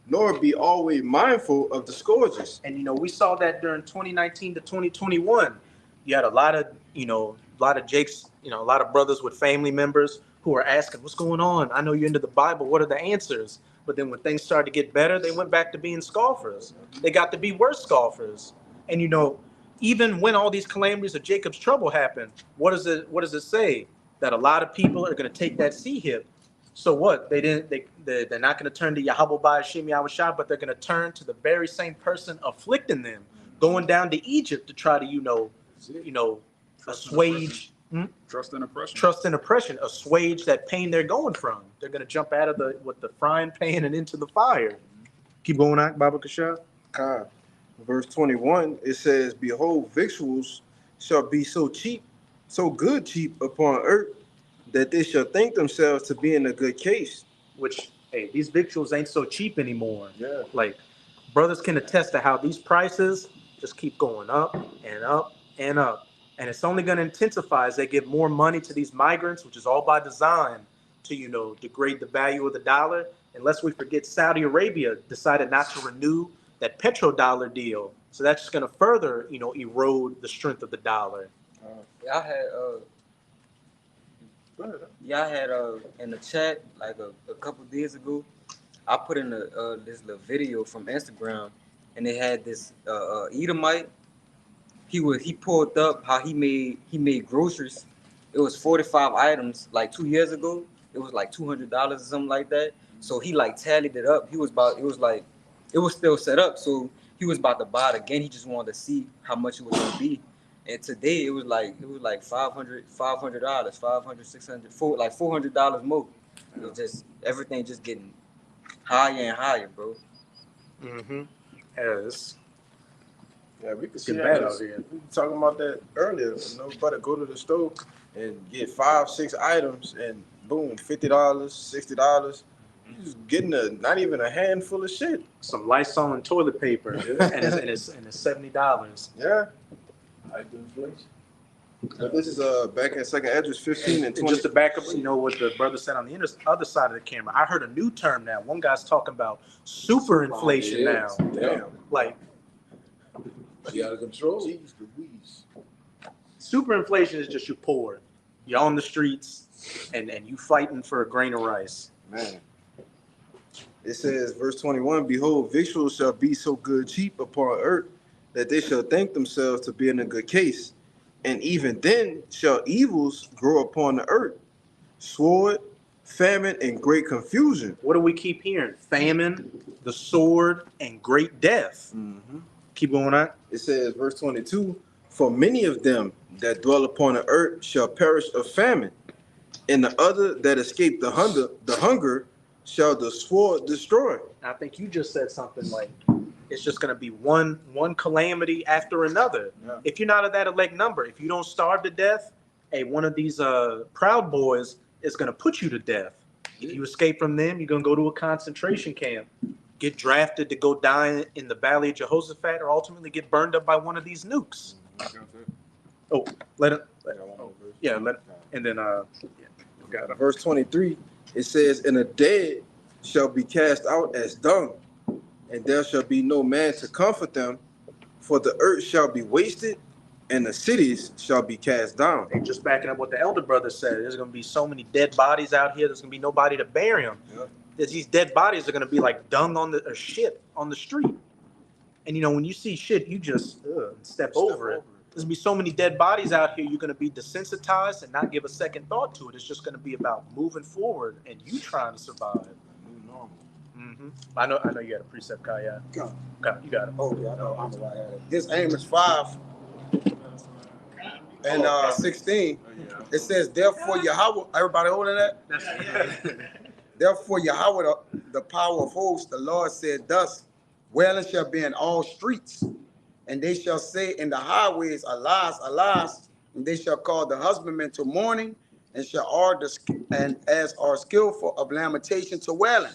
nor be always mindful of the scourges. And, we saw that during 2019 to 2021. You had a lot of Jake's, a lot of brothers with family members who were asking, what's going on? I know you're into the Bible. What are the answers? But then when things started to get better, they went back to being scoffers. They got to be worse scoffers. And, even when all these calamities of Jacob's trouble happened, what does it say? That a lot of people are going to take that CHIP. So what? They're not going to turn to Yahweh by Hashem Yahushua, but they're going to turn to the very same person afflicting them, going down to Egypt to try to, assuage Trust and oppression, assuage that pain they're going from. They're going to jump out of the frying pan and into the fire. Keep going on, Baba Kasha. God. Verse 21, it says, behold, victuals shall be so cheap, so good cheap upon earth, that they shall think themselves to be in a good case. Which, hey, these victuals ain't so cheap anymore. Yeah. Like, brothers can attest to how these prices just keep going up and up and up. And it's only going to intensify as they give more money to these migrants, which is all by design to, degrade the value of the dollar. Unless we forget Saudi Arabia decided not to renew that petrodollar deal. So that's just going to further, erode the strength of the dollar. Y'all had in the chat like a couple days ago, I put in this little video from Instagram, and they had this Edomite. He pulled up how he made groceries. It was 45 items like 2 years ago. It was like $200 or something like that. So he like tallied it up. It was still set up. So he was about to buy it again. He just wanted to see how much it was gonna be. And today it was like $500, $600, like $400 more. It's just everything just getting higher and higher, bro. Mm-hmm. Yes. Yeah, we could see Get that bad out out here. We were talking about that earlier. You know, better go to the store and get 5-6 items and boom, $50, $60. You just getting not even a handful of shit. Some Lysol and toilet paper, and it's $70. Yeah. Hyperinflation. But this is back in second address 15 and And 20. just to back up, you know what the brother said on the other side of the camera. I heard a new term now. One guy's talking about superinflation now. Damn. Like She out of control. Jeez Louise. superinflation is just you poor. You're on the streets and you fighting for a grain of rice. Man. It says, verse 21, behold, victuals shall be so good cheap upon earth that they shall think themselves to be in a good case. And even then shall evils grow upon the earth, sword, famine, and great confusion. What do we keep hearing? Famine, the sword, and great death. Keep going on. It says, verse 22, for many of them that dwell upon the earth shall perish of famine, and the other that escape the hunger shall the sword destroy. I think you just said something like it's just going to be one calamity after another. Yeah. If you're not of that elect number, if you don't starve to death, hey, one of these Proud Boys is going to put you to death. If you escape from them, you're going to go to a concentration camp, get drafted to go die in the Valley of Jehoshaphat, or ultimately get burned up by one of these nukes. Oh, let it. Yeah, and then got it. Verse 23, it says, and the dead shall be cast out as dung, and there shall be no man to comfort them, for the earth shall be wasted, and the cities shall be cast down. And just backing up what the elder brother said, there's going to be so many dead bodies out here. There's going to be nobody to bury them. Yep. These dead bodies are going to be like dung or shit on the street. And you know, when you see shit, you just step over it. There's going to be so many dead bodies out here. You're going to be desensitized and not give a second thought to it. It's just going to be about moving forward and you trying to survive. Mm-hmm. I know you got a precept, Kaya. Go. You got it. Oh, yeah, I know. I know I had it. This Amos 5 and 16. It says, therefore, Yahweh, everybody holding that? Therefore, Yahweh, the power of hosts, the Lord said thus, wailing shall be in all streets, and they shall say in the highways, alas, alas, and they shall call the husbandmen to mourning, and shall all and as are skillful of lamentation to wailing.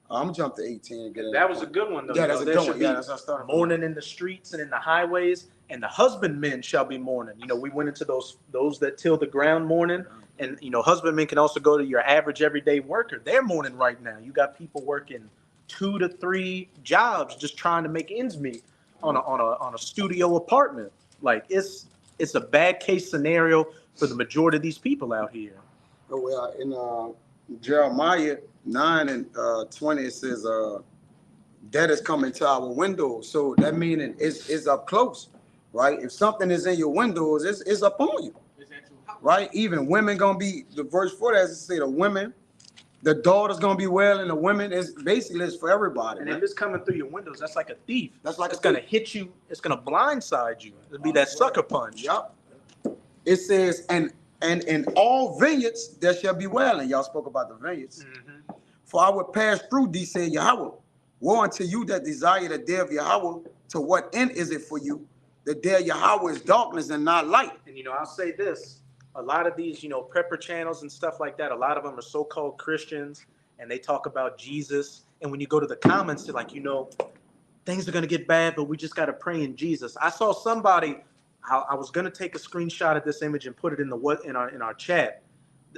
I'm gonna jump to 18 and get it. That was a good one, though. Yeah, that's a There good should one. be Yeah, that's what I started. mourning in the streets and in the highways, and the husbandmen shall be mourning. You know, we went into those that till the ground mourning, and you know, husbandmen can also go to your average everyday worker. They're mourning right now. You got people working 2 to 3 jobs just trying to make ends meet on a studio apartment. Like it's a bad case scenario for the majority of these people out here. Oh, well, in Jeremiah 9 and 20, it says, death is coming to our windows. So that meaning it's up close, right? If something is in your windows, it's up on you, right? Even women gonna be, the verse 4 as it say, the women, the daughter's gonna be wailing, the women, is basically it's for everybody. And Man. if it's coming through your windows, that's like a thief. That's like it's a gonna thief. hit you. It's gonna blindside you. It'll be that sucker punch. Yep. It says, and in all vineyards there shall be wailing. Y'all spoke about the vineyards. Mm-hmm. For I will pass through thee, said Yahweh. Woe unto you that desire the day of Yahweh. To what end is it for you? The day of Yahweh is darkness and not light. And, you know, I'll say this. A lot of these, you know, prepper channels and stuff like that, a lot of them are so-called Christians, and they talk about Jesus. And when you go to the comments, they're like, you know, things are going to get bad, but we just got to pray in Jesus. I saw somebody, I was going to take a screenshot of this image and put it in our chat.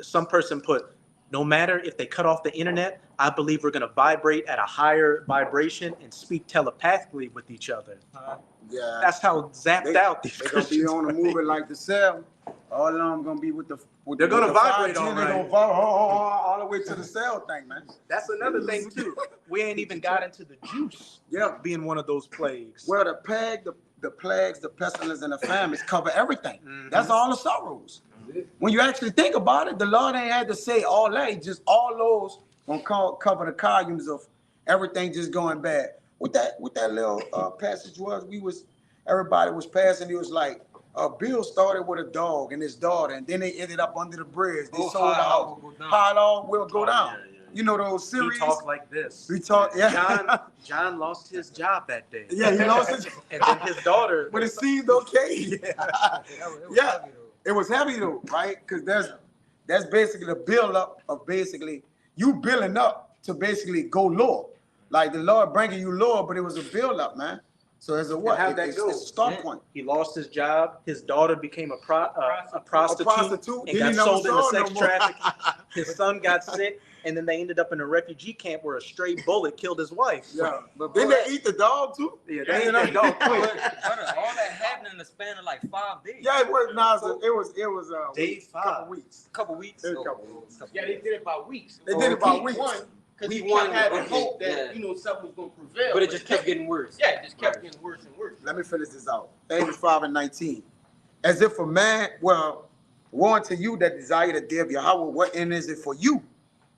Some person put, no matter if they cut off the internet, I believe we're going to vibrate at a higher vibration and speak telepathically with each other. Yeah. That's how zapped out these They're gonna be Christians on the are. move it like the cell. All of them gonna be with the. They're gonna with the vibrate 5G, all They're right. gonna vibrate all the way to the cell thing, man. That's another thing too. We ain't even got into the juice Yeah. being one of those plagues. Well, the plagues, the pestilence, and the famines cover everything. Mhm. That's all the sorrows. When you actually think about it, the Lord ain't had to say all that. He just all those gonna cover the columns of everything just going bad. What that little passage was, everybody was passing. It was like Bill started with a dog and his daughter, and then they ended up under the bridge. They Oh, sold the How It All house. Will Go Down. How It All Will Go Oh, Down. yeah, yeah, You know those He series? talked like this. We talked, yeah. John lost his job that day. Yeah, he lost his And then his daughter. but it seemed okay. That was Yeah. heavy, though. It was heavy though, right? Because that's basically the build up of basically you building up to basically go lower. Like the Lord bringing you lower, but it was a build up, man. So as a what? how'd that It's go? a start point. He lost his job. His daughter became a prostitute, A prostitute. and Then he got never sold into saw her sex no more. trafficking. His son got sick, and then they ended up in a refugee camp where a stray bullet killed his wife. Yeah. But Then bro, they eat the dog too? Yeah, they ate that dog quick. brother, all that happened in the span of like 5 days. Yeah, it was it was Day a couple 5. weeks. Couple weeks. It was a couple weeks. Yeah, they did it by weeks. They did it by weeks. Because he Week one, kept having okay, hope that, yeah. you know, something was going to prevail. But it just kept getting worse. Yeah, it just kept getting worse and worse. Let me finish this out. Amos 5:19. As if a man, well, warn to you that desire the day of Yahweh, what end is it for you?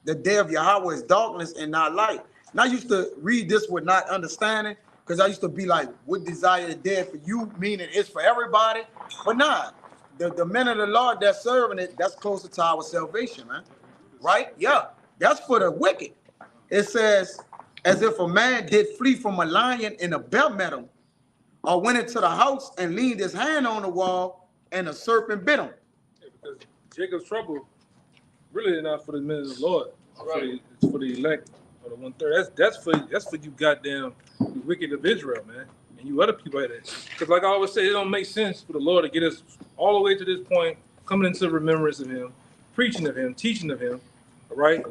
The day of Yahweh is darkness and not light. And I used to read this with not understanding, because I used to be like, what desire the day for you, meaning it's for everybody. But nah, the men of the Lord that's serving it, that's closer to our salvation, man. Right? Yeah. That's for the wicked. It says, as if a man did flee from a lion and a bear met him, or went into the house and leaned his hand on the wall and a serpent bit him. Yeah, because Jacob's trouble really is not for the men of the Lord. It's for the elect or the 1/3. That's for you goddamn the wicked of Israel, man. And you other people like that. Because like I always say, it don't make sense for the Lord to get us all the way to this point, coming into remembrance of him, preaching of him, teaching of him, all right?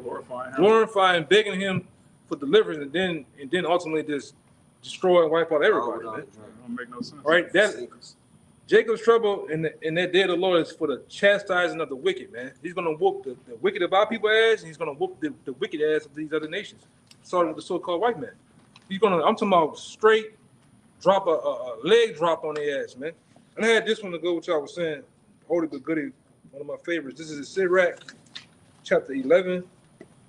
Glorifying, begging him for deliverance, and then ultimately just destroy and wipe out everybody, man. Don't make no sense. All right, that Jacob's trouble in that day of the Lord is for the chastising of the wicked, man. He's gonna whoop the wicked of our people ass, and he's gonna whoop the wicked ass of these other nations. Starting with the so-called white man. I'm talking about straight drop a leg drop on their ass, man. And I had this one to go, which I was saying, Holy but Goody, one of my favorites. This is in Sirach, chapter 11,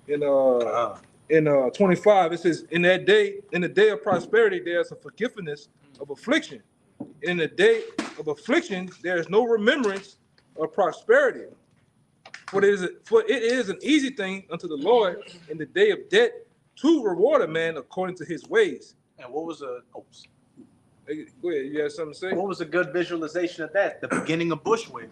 in 25. It says, in the day of prosperity, there's a forgiveness of affliction. In the day of affliction, there is no remembrance of prosperity. For it is an easy thing unto the Lord in the day of debt to reward a man according to his ways. And what was oops. Go ahead, you have something to say? What was a good visualization of that? The beginning of Bushwick.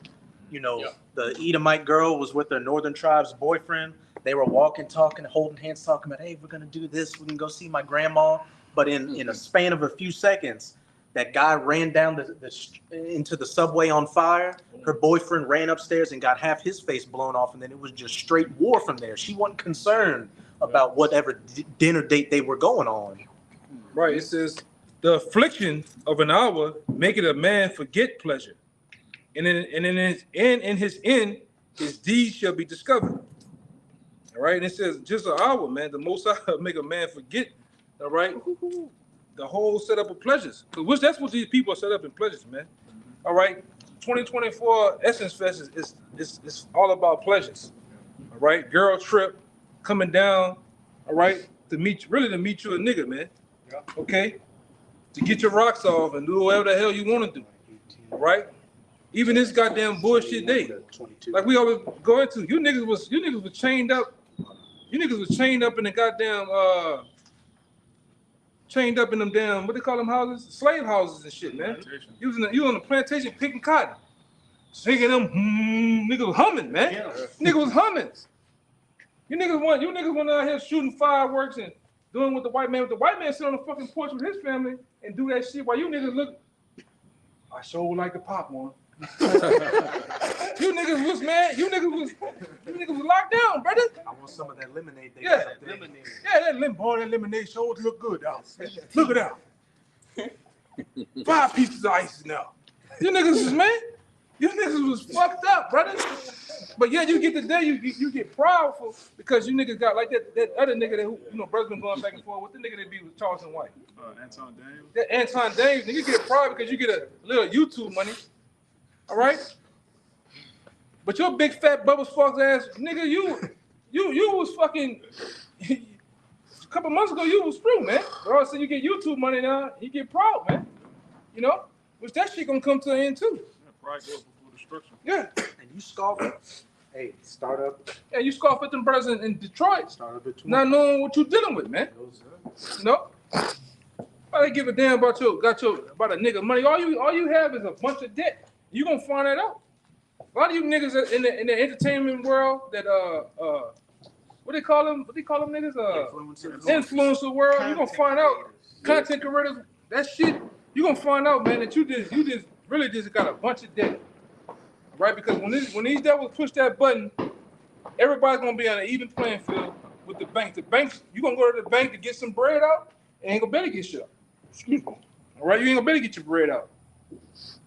You know, the Edomite girl was with her Northern Tribe's boyfriend. They were walking, talking, holding hands, talking about, hey, we're going to do this. We can go see my grandma. But in a span of a few seconds, that guy ran down into the subway on fire. Her boyfriend ran upstairs and got half his face blown off. And then it was just straight war from there. She wasn't concerned about whatever dinner date they were going on. Right. It says, the affliction of an hour maketh a man forget pleasure. And in his end, his deeds shall be discovered. All right. And it says, just an hour, man. The Most High make a man forget. All right. The whole setup of pleasures. Because that's what these people are set up in pleasures, man. All right. 2024 Essence Fest is all about pleasures. All right. Girl trip coming down. All right. To meet you a nigga, man. Okay. To get your rocks off and do whatever the hell you want to do. All right. Even this goddamn bullshit day. Like we always go into. You niggas was chained up. You niggas was chained up in the goddamn chained up in them damn, what they call them houses? Slave houses and shit, man. You was on the plantation picking cotton. Singing them niggas was humming, man. Niggas was humming. You niggas went out here shooting fireworks and doing what the white man sit on the fucking porch with his family and do that shit while you niggas look. I sure would like to pop one. You niggas was mad. You niggas was locked down, brother. I want some of that lemonade. Yeah, that lemonade sure look good, dog. Look at that. 5 pieces of ice now. You niggas was mad. You niggas was fucked up, brother. But yeah, you get the day you get proudful because you niggas got like that other nigga that who brother's been going back and forth with the nigga that be with Charleston White. Anton Daniels. That Anton Daniels, nigga get proud because you get a little YouTube money. All right? But your big fat Bubba Sparks ass, nigga, you was fucking a couple months ago you was through, man. But all of a sudden you get YouTube money now, you get proud, man. You know? Which that shit gonna come to an end too. Pride goes before destruction. Yeah, And you scoff. Hey, start up. yeah, you scoff at them brothers in Detroit, Start up at 20. not knowing what you're dealing with, man. You know? Why they give a damn about about a nigga money? All you have is a bunch of debt. You gonna find that out. A lot of you niggas in the entertainment world that what they call them? What they call them niggas? Influencer world. You gonna find out content creators. That shit. You gonna find out, man, that you just really just got a bunch of debt, right? Because when these devils push that button, everybody's gonna be on an even playing field with the bank. The banks, you gonna go to the bank to get some bread out, and ain't gonna better get shit out. Excuse me. All right, you ain't gonna better get your bread out.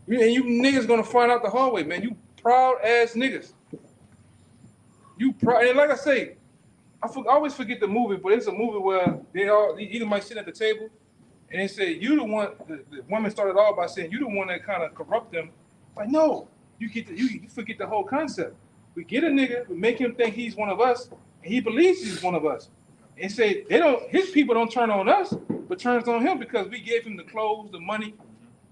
And you niggas gonna find out the hard way, man. You proud ass niggas. You proud, and like I say, I always forget the movie, but it's a movie where either might sit at the table, and they say you the one. The woman started off by saying you the one that kind of corrupt them. Like no, you forget the whole concept. We get a nigga, we make him think he's one of us, and he believes he's one of us. And say his people don't turn on us, but turns on him because we gave him the clothes, the money.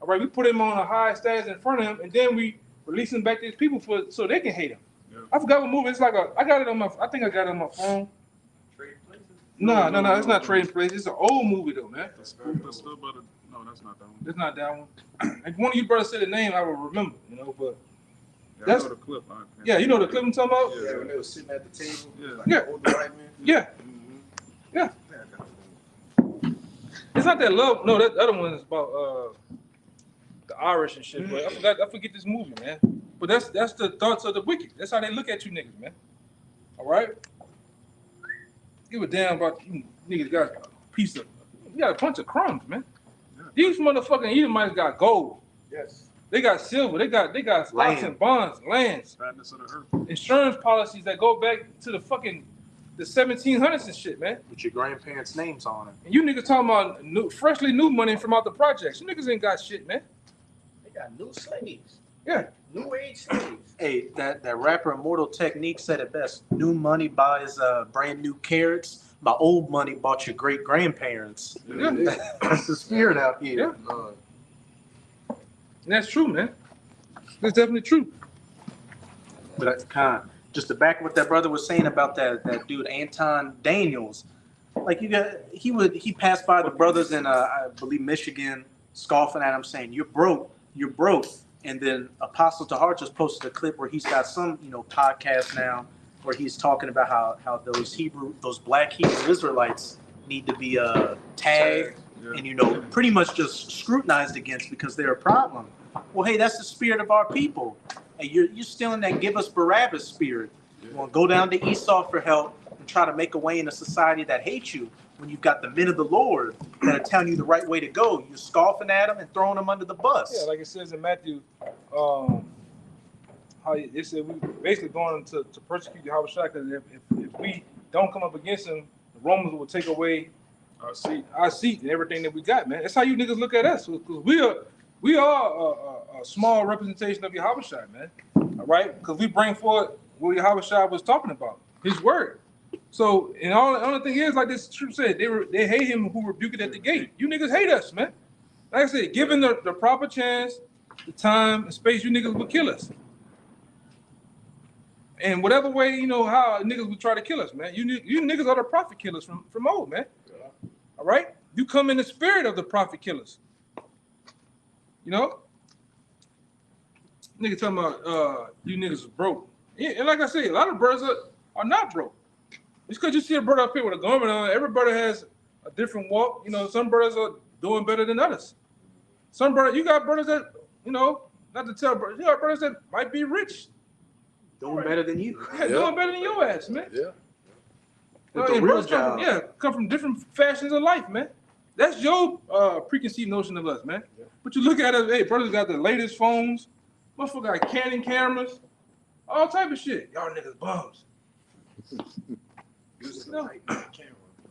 All right, we put him on a high status in front of him, and then we release him back to his people so they can hate him. Yeah. I forgot what movie. It's like I got it on my. I think I got it on my phone. Trading Places? No, it's not Trading Places. It's an old movie though, man. That's still better. No, that's not that one. It's not that one. If one of you brothers said the name, I would remember. You know, but yeah, that's I know the clip. Yeah, you know the clip I'm talking about. Yeah, when they were sitting at the table. Yeah, like yeah. Older white men. Yeah. Yeah. It's not that love. No, that other one is about the Irish and shit. But I forget this movie, man. But that's the thoughts of the wicked. That's how they look at you niggas, man. All right. Give a damn about you niggas got a piece of. You got a bunch of crumbs, man. Yeah. These motherfucking Edomites got gold. Yes. They got silver. They got stocks and bonds, lands, fatness of the earth, insurance policies that go back to the 1700s and shit, man. With your grandparents' names on it. And you niggas talking about freshly new money from out the projects. You niggas ain't got shit, man. They got new slaves. Yeah. New age slaves. Hey, that rapper Immortal Technique said it best. New money buys brand new carrots. My old money bought your great grandparents. Yeah. That's the spirit out here. Yeah. And that's true, man. That's definitely true. But just to back what that brother was saying about that dude Anton Daniels, like he passed by the brothers in I believe Michigan, scoffing at him, saying you're broke. And then Apostle Tahar just posted a clip where he's got some podcast now where he's talking about how those black Hebrew Israelites need to be tagged and pretty much just scrutinized against because they're a problem. Well, hey, that's the spirit of our people. Hey, you're still in that give us Barabbas spirit. You want to go down to Esau for help and try to make a way in a society that hates you when you've got the men of the Lord that are telling you the right way to go. You're scoffing at them and throwing them under the bus. Yeah, like it says in Matthew, how it said we basically going to persecute Yahweh Shai because if we don't come up against him, the Romans will take away our seat and everything that we got, man. That's how you niggas look at us. Because we are a small representation of Yahweh Shai, man. All right? Because we bring forth what Yahweh Shai was talking about, his word. So, and the only thing is, like this truth said, they hate him who rebuked it at the gate. You niggas hate us, man. Like I said, given the proper chance, the time, and space, you niggas would kill us. And whatever way, how niggas would try to kill us, man. You niggas are the prophet killers from old, man. All right? You come in the spirit of the prophet killers. Nigga talking about you niggas is broke. Yeah, and like I said, a lot of brothers are not broke. It's because you see a brother up here with a garment on. Every brother has a different walk. Some brothers are doing better than others. Some brothers, you got brothers that, not to tell brothers, you got brothers that might be rich. Doing better than you. Yeah, doing better than your ass, man. Yeah. And brothers come from different fashions of life, man. That's your preconceived notion of us, man. Yeah. But you look at us, hey, brothers got the latest phones, motherfucker got Canon cameras, all type of shit. Y'all niggas bums.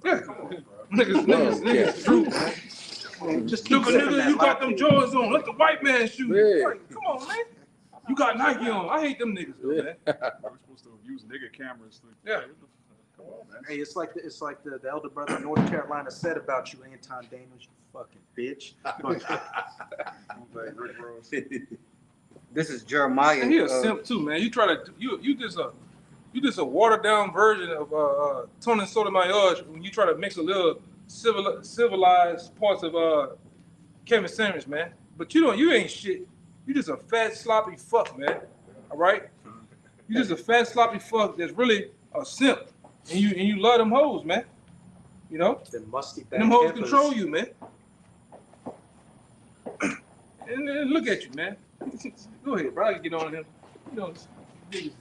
Yeah, come on, niggas, true, man. Just keep nigga, you got them Jordans on. Let the white man shoot. Yeah. Like, come on, man. You got Nike on. I hate them niggas, though, man. We're supposed to use nigga cameras. Yeah. Come on, man. Hey, it's like the elder brother in North Carolina said about you, Anton Daniels, you fucking bitch. This is Jeremiah. And he a simp too, man. You try to you just a watered down version of Tony Sotomayor when you try to mix a little civilized parts of Kevin Sanders, man. But you ain't shit. You just a fat sloppy fuck, man. All right? You just a fat sloppy fuck that's really a simp, and you love them hoes, man. You know? Them musty And them hoes campers. control you, man. And look at you, man. Go ahead, bro. I can get on him. You know, niggas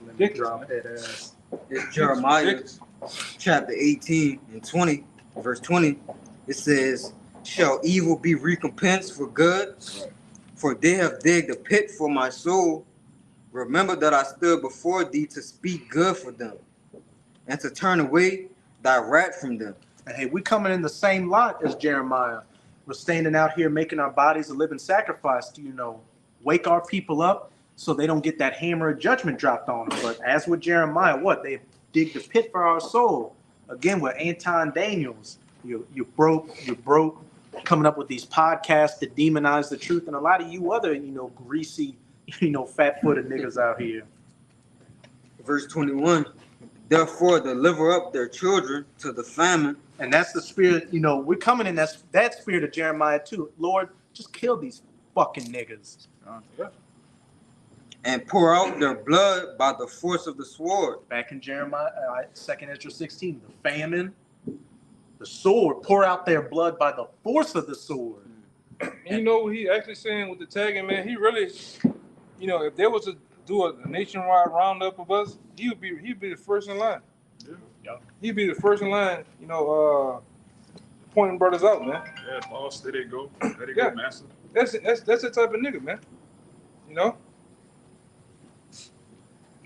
ridiculous, Drop man. that ass. It's Jeremiah chapter 18 and 20, verse 20. It says, shall evil be recompensed for good? For they have digged a pit for my soul. Remember that I stood before thee to speak good for them, and to turn away thy wrath from them. And hey, we coming in the same lot as Jeremiah. We're standing out here making our bodies a living sacrifice to, wake our people up so they don't get that hammer of judgment dropped on them. But as with Jeremiah, what? They dig the pit for our soul. Again, with Anton Daniels, you're broke, coming up with these podcasts that demonize the truth, and a lot of you other, greasy, fat-footed niggas out here. Verse 21, therefore deliver up their children to the famine. And that's the spirit, we're coming in that spirit of Jeremiah too. Lord, just kill these fucking niggas. And pour out their blood by the force of the sword. Back in Jeremiah, 2nd Ezra 16, the famine, the sword, pour out their blood by the force of the sword. And you know what he actually saying with the tagging, man? He really, if there was to do a nationwide roundup of us, he'd be the first in line. Yeah. He'd be the first in line, pointing brothers out, man. Yeah, boss, there they go. There they Yeah. go, master. That's the type of nigga, man.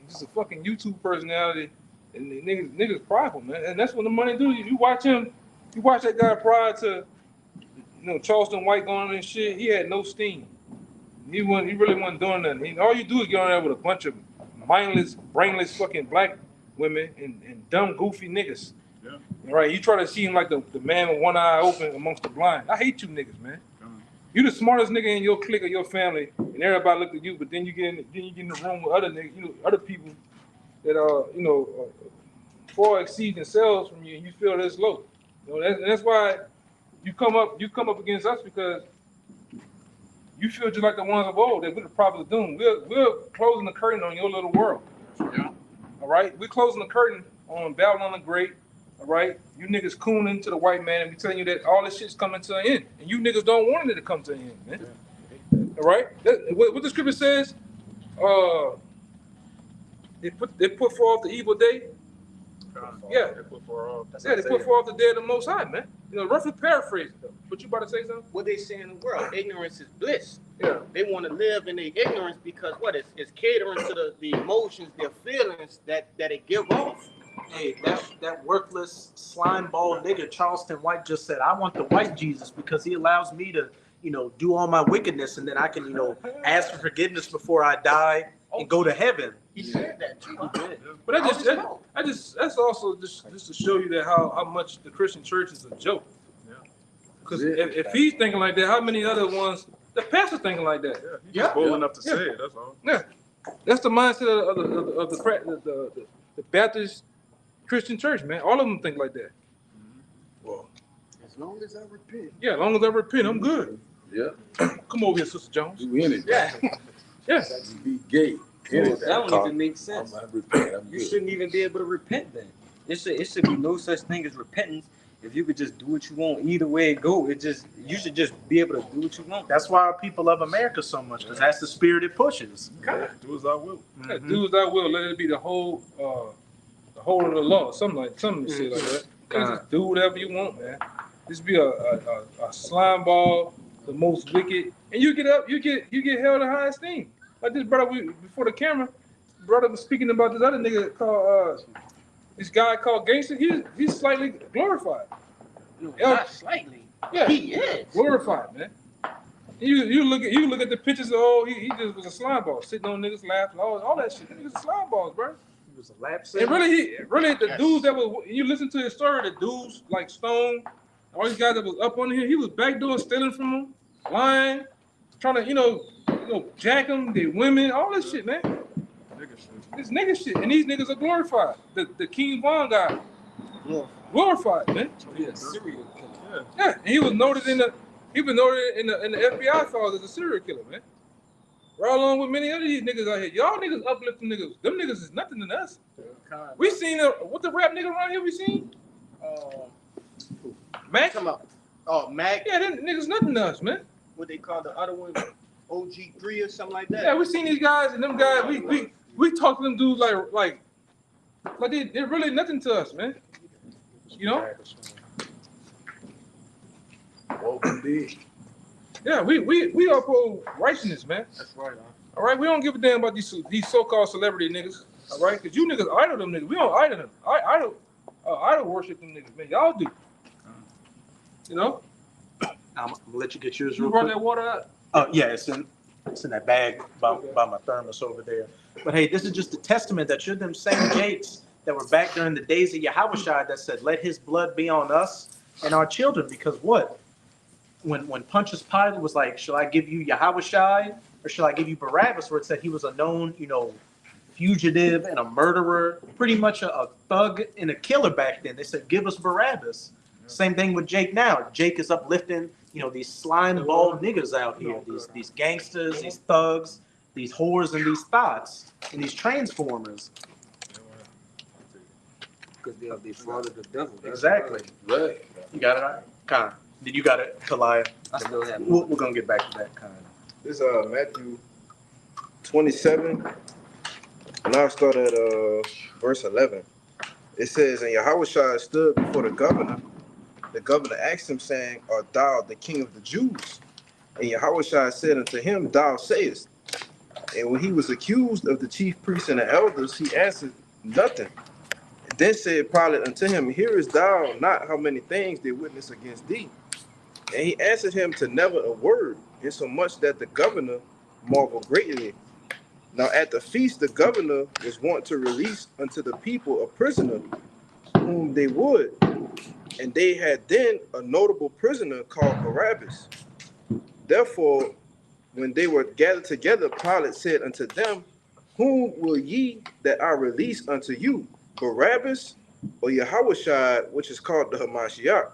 Just a fucking YouTube personality, and the niggas prideful, man. And that's what the money do. You watch him, you watch that guy prior to, Charleston White going on and shit. He had no steam. He really wasn't doing nothing. All you do is get on there with a bunch of mindless, brainless fucking black women and dumb, goofy niggas. Yeah. Right? You try to see him like the man with one eye open amongst the blind. I hate you niggas, man. You the smartest nigga in your clique or your family, and everybody look at you. But then you get in the room with other niggas, other people that are, far exceed themselves from you, and you feel this low. That's why you come up against us, because you feel just like the ones of old that we're the prophets of doom. We're closing the curtain on your little world. Yeah. All right, we're closing the curtain on Babylon the Great. All right, you niggas cooning to the white man, and we telling you that all this shit's coming to an end, and you niggas don't want it to come to an end, man. All right, what the scripture says, they put forth the evil day. Yeah, they put forth the day of the Most High, man. Roughly paraphrase it, though. But you about to say something? What they say in the world, ignorance is bliss. Yeah. They want to live in their ignorance because it's catering to the emotions, their feelings that it give off. Hey, that worthless slime ball nigga Charleston White just said, I want the white Jesus because he allows me to, do all my wickedness, and then I can, ask for forgiveness before I die and go to heaven. He said that too. He did. But that's also just to show you that how much the Christian church is a joke. Because if he's thinking like that, how many other ones, the pastor's thinking like that? He's just bold enough to say it, that's all. Yeah, that's the mindset of the Baptist Christian church, man. All of them think like that. Well, as long as I repent. Yeah, as long as I repent, I'm good. Yeah. Come over here, Sister Jones. Do anything. Yeah. Yeah. You be gay. That don't even make sense. I repent. I'm You good. shouldn't even be able to repent then. It should be no such thing as repentance. If you could just do what you want, either way it go, you should just be able to do what you want. That's why our people love America so much, because that's the spirit it pushes. Yeah, do as I will. Yeah, do as I will. Let it be the whole of the law. Something shit like that. Just do whatever you want, man. Just be a slime ball, the most wicked, and you get up, you get held in high esteem. Like this brother, before the camera, brother was speaking about this other nigga called this guy called Gangster. He's slightly glorified. Not slightly. Yeah, He is. glorified, man. You look at the pictures of he just was a slime ball, sitting on niggas' laps, all that shit. Niggas are slime balls, bro. He was a lap And really, the dudes that was, you listen to his story, the dudes like Stone, all these guys that was up on here, he was backdoor stealing from them, lying, trying to, jack them, they women, all this shit, man. This nigga shit, and these niggas are glorified. The King Von guy, glorified, man. Yeah, serial killer. Yeah, and he was noted in the FBI files as a serial killer, man. Right along with many other these niggas out here. Y'all niggas uplifting niggas. Them niggas is nothing to us. We seen what the rap nigga around here we seen? Mac? Come up. Oh, Mac. Yeah, them niggas nothing to us, man. What they call the other one? OG3 or something like that. Yeah, we seen these guys and them guys. We talk to them dudes like they're really nothing to us, man. You know? Woken big. Yeah, we uphold righteousness, man. That's right, huh? All right, we don't give a damn about these so-called celebrity niggas. All right, because you niggas idol them niggas. We don't idol them. Idol worship them niggas, man. Y'all do. You know? I'm gonna let you get yours You real brought quick. that water out? Oh yeah, it's in that bag by my thermos over there. But hey, this is just a testament that you're them same Jakes that were back during the days of Yahushua that said, "Let His blood be on us and our children." Because what? When Pontius Pilate was like, "Shall I give you Yahushua or shall I give you Barabbas?" Where it said he was a known, fugitive and a murderer, pretty much a thug and a killer back then. They said, "Give us Barabbas." Same thing with Jake now. Jake is uplifting, these slime ball niggas out here, these gangsters, these thugs, these whores, and these thoughts, and these transformers. Because they defrauded the devil. That's Exactly. Right. You got it, all right? Con. Did you got it, Talia? I still have it. We're gonna get back to that, Con. This Matthew 27, and I'll start at verse 11. It says, "And Yahushua stood before the governor. The governor asked him, saying, Art thou the king of the Jews? And Yahushua said unto him, Thou sayest. And when he was accused of the chief priests and the elders, he answered nothing. Then said Pilate unto him, Hearest thou not how many things they witness against thee? And he answered him to never a word, insomuch that the governor marveled greatly. Now at the feast the governor was wont to release unto the people a prisoner whom they would. And they had then a notable prisoner called Barabbas. Therefore, when they were gathered together, Pilate said unto them, Whom will ye that I release unto you, Barabbas or Yahushua, which is called the Hamashiach?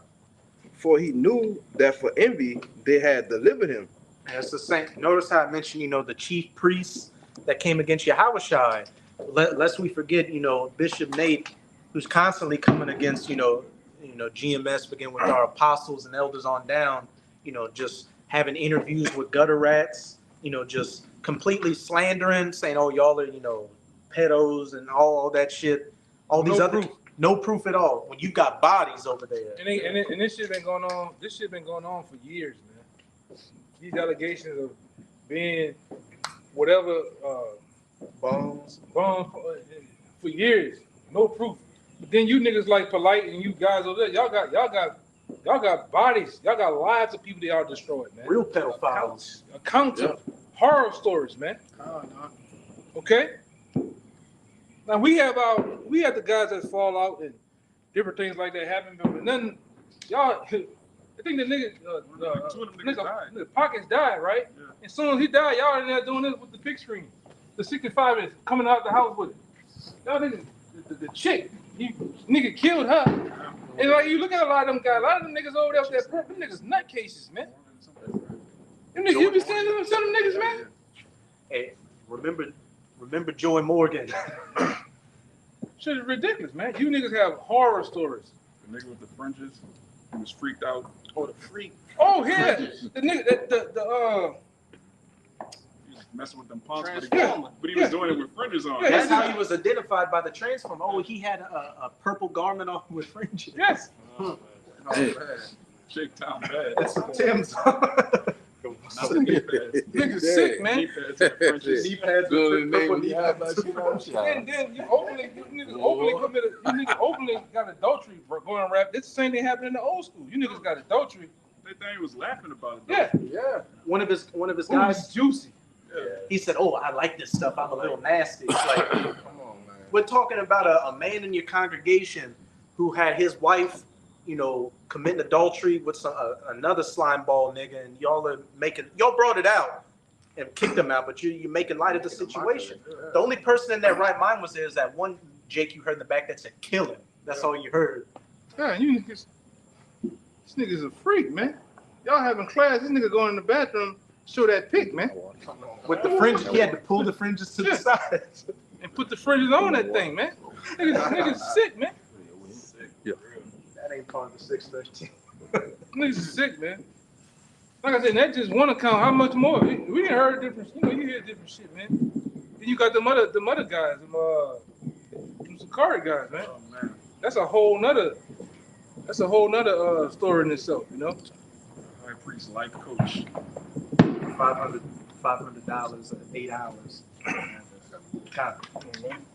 For he knew that for envy they had delivered him. And it's the same. Notice how I mentioned, the chief priests that came against Yahushua. Lest we forget, Bishop Nate, who's constantly coming against, GMS, begin with our apostles and elders on down, just having interviews with gutter rats, just completely slandering, saying, oh, y'all are, pedos and all that shit. All these no proof at all. When you got bodies over there. And this shit been going on. This shit been going on for years, man. These allegations of being whatever Bones for years, no proof. But then you niggas like Polite and you guys over there, y'all got bodies, y'all got lives of people that are destroyed, man. Real pedophiles. Accounts of horror stories, man. Okay. Now we have the guys that fall out and different things like that happen, but nothing. Y'all, I think the nigga Pockets died, right? Yeah. And soon as he died, y'all in there doing this with the big screen. The 65 is coming out the house with it. Y'all niggas, the chick, nigga killed her. And like you look at a lot of them guys, a lot of them niggas over there with that, them niggas nutcases, man. Them niggas, you be seeing them niggas, man. Hey, remember Joey Morgan. Shit is ridiculous, man. You niggas have horror stories. The nigga with the fringes, he was freaked out. Oh, the freak. Oh yeah, the nigga, He was messing with them punks, Transformer. but he was doing it with fringes on. Yeah, That's how he was identified by the Transformer. Oh, he had a purple garment on with fringes. yes. Oh, man. Shake Town bad. That's Tim's. Not the knee pads. Niggas sick, man. Knee pads and fringes. Knee pads Building with name purple with knee pads. And then you niggas openly got adultery going around. It's the same thing happened in the old school. You niggas got adultery. They think he was laughing about it. Yeah. Yeah. One of his Ooh, guys, it's juicy. he said, "Oh, I like this stuff. I'm a little nasty." It's like, Come on, man. we're talking about a man in your congregation who had his wife, committing adultery with another slime ball nigga, and y'all brought it out. and kick them out, but you're making light of the situation. The only person in their right mind was there's that one Jake you heard in the back that said kill him. That's all you heard. Yeah, you niggas, this nigga's a freak, man. Y'all having class, this nigga going in the bathroom, show that pic, man. With the fringe, he had to pull the fringes to the side. And put the fringes on that thing, man. Niggas sick, man. That ain't part of the 613. Niggas is sick, man. Like I said, that just one account. How much more? We ain't heard different. You know, you hear different shit, man. Then you got them other guys, them Sakari guys, man. Oh, man. That's a whole nother story in itself, you know. High priest, life coach. $500, 8 hours.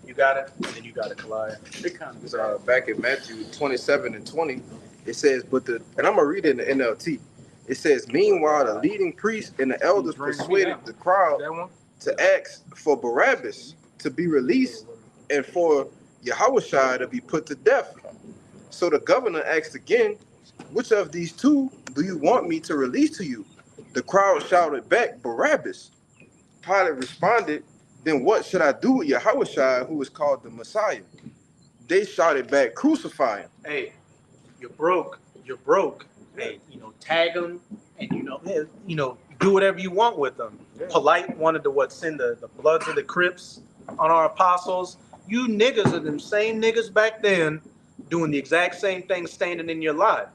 You got it, and then you got it, Kalaya. It's, back in Matthew 27 and 20, it says, and I'm gonna read it in the NLT. It says, meanwhile, the leading priests and the elders persuaded the crowd That one. to ask for Barabbas to be released and for Yahushua to be put to death. So the governor asked again, which of these two do you want me to release to you? The crowd shouted back, Barabbas. Pilate responded, then what should I do with Yahushua, who is called the Messiah? They shouted back, crucify him. Hey, you're broke. Hey, tag them, and do whatever you want with them. Polite wanted to send the Bloods of the Crips on our apostles. You niggas are them same niggas back then doing the exact same thing standing in your line.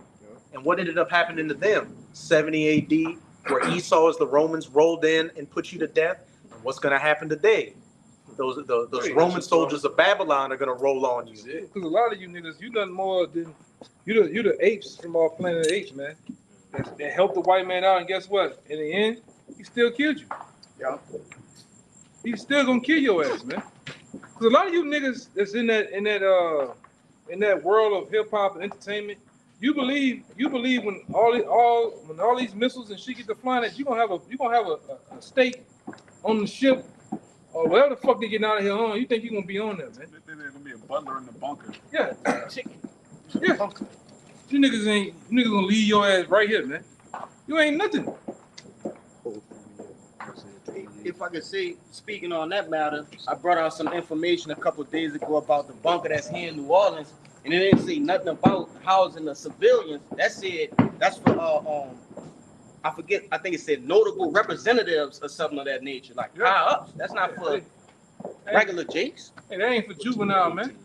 And what ended up happening to them? 70 AD, where Esau as the Romans rolled in and put you to death. And what's going to happen today? Those Roman soldiers of Babylon are going to roll on you. Because a lot of you niggas, you done more than you the apes from our planet Apes, man. That helped the white man out, and guess what? In the end, he still killed you. Yeah. He's still gonna kill your ass, man. Because a lot of you niggas that's in that world of hip hop and entertainment, you believe when all these missiles and shit get to flying, that you gonna have a stake on the ship or whatever the fuck they getting out of here on. You think you gonna be on there, man? There's gonna be a butler in the bunker. Yeah. Yeah. You niggas gonna leave your ass right here, man. You ain't nothing. If I could say, speaking on that matter, I brought out some information a couple of days ago about the bunker that's here in New Orleans, and it didn't say nothing about housing the civilians. That said, that's for I forget. I think it said notable representatives or something of that nature, like high ups. That's not for regular Jakes. Hey, that ain't for juvenile, man.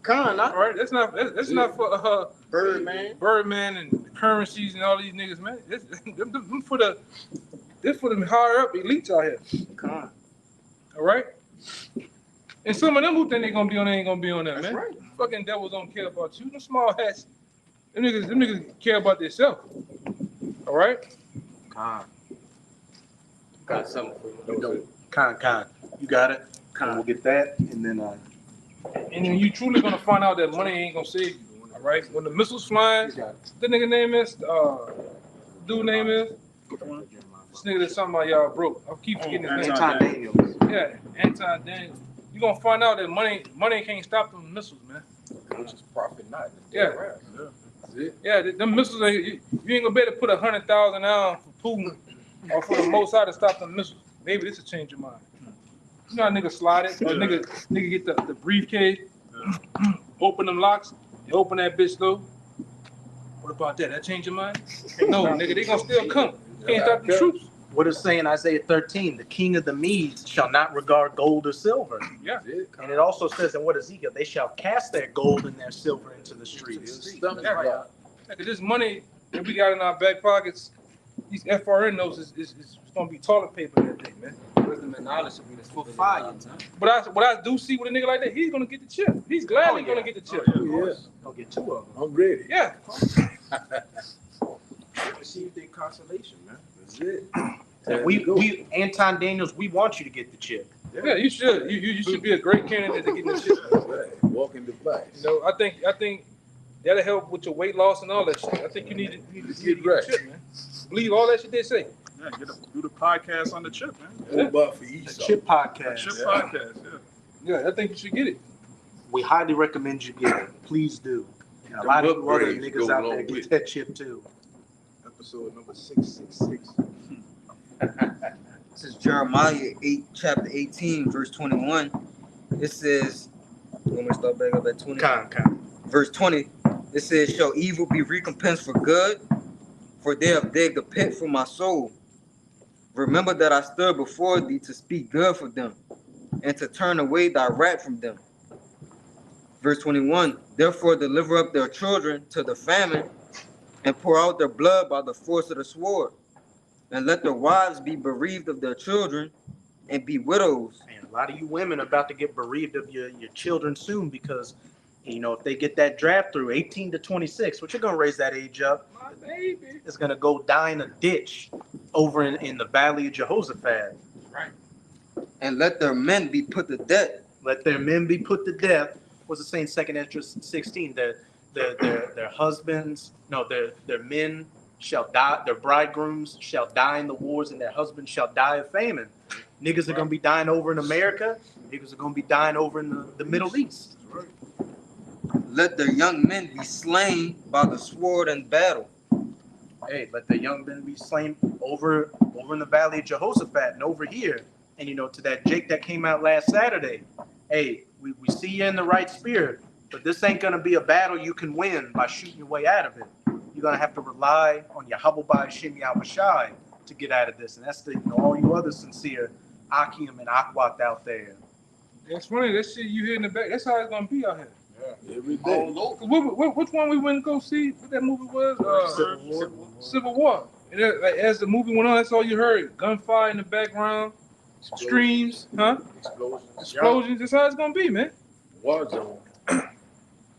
All right, that's not for Birdman and the currencies and all these niggas, man. Them for them higher up elites out here. All right. And some of them who think they gonna be on there ain't gonna be on there, man. Right. Fucking devils don't care about you. Them small hats. Them niggas care about themselves. All right. Got something for you. Con. You got it. We'll get that, and then And then you truly gonna find out that money ain't gonna save you. All right. When the missiles flying, the nigga name is dude name is. This nigga that's talking about y'all broke. I'll keep forgetting his name. Anton Daniels. Yeah, Anton Daniels. You gonna find out that money can't stop them missiles, man. Which is profit not. Yeah. Yeah, them missiles ain't, you ain't gonna be able to put 100,000 down for Putin or for the Mossad to stop them missiles. Maybe this will change your mind. You know how nigga slide it, or nigga get the briefcase, open them locks, and open that bitch though. What about that? That change your mind? No, nigga, they gonna still come. Can't stop the troops. What is saying Isaiah 13, the king of the Medes shall not regard gold or silver. Yeah. And it also says in what Ezekiel, they shall cast their gold and their silver into the streets. Yeah. This money that we got in our back pockets, these FRN notes is gonna be toilet paper that day, man. Wisdom and knowledge should be the for fire. But what I do see with a nigga like that, he's gonna get the chip. He's gladly gonna get the chip. I'll get 2 of them. I'm ready. Yeah. Receive their consolation, man. That's it. And we Anton Daniels, we want you to get the chip. Yeah, you should. You should be a great candidate to get the chip. Right. Walking device. You know, I think that'll help with your weight loss and all that shit. I think you need to Get right. the chip, man. Believe all that shit they say. Yeah, do the podcast on the chip, man. What about for each? The chip podcast. Chip podcast, yeah. Yeah, I think you should get it. We highly recommend you get it. Please do. And a lot of you other niggas out there get that chip too. Episode number 666. This is Jeremiah 8, chapter 18, verse 21. It says, you want me to start back up at 20? Verse 20, it says, shall evil be recompensed for good? For they have digged a pit for my soul. Remember that I stood before thee to speak good for them, and to turn away thy wrath from them. Verse 21, therefore deliver up their children to the famine, and pour out their blood by the force of the sword, and let their wives be bereaved of their children, and be widows. Man, a lot of you women are about to get bereaved of your children soon because, you know, if they get that draft through 18 to 26, which you're going to raise that age up, My baby. is going to go die in a ditch over in the valley of Jehoshaphat. Right. And let their men be put to death. Let their men be put to death. What's it saying, 2nd Ezra 16? Their husbands, no, their men shall die, their bridegrooms shall die in the wars, and their husbands shall die of famine. Niggas are going to be dying over in America. Niggas are going to be dying over in the Middle East. Let their young men be slain by the sword and battle. Hey, let the young men be slain over in the valley of Jehoshaphat and over here. And, you know, to that Jake that came out last Saturday, hey, we see you in the right spirit, but this ain't going to be a battle you can win by shooting your way out of it. You're going to have to rely on Yahweh Shimi Al-Mashai to get out of this. And that's all you other sincere Akim and Akwat out there. It's funny, that shit you hear in the back, that's how it's gonna be out here. Yeah, every day. Which one we went to go see? What that movie was? Civil War. And as the movie went on, that's all you heard. Gunfire in the background, streams, explosions. That's how it's gonna be, man. War zone.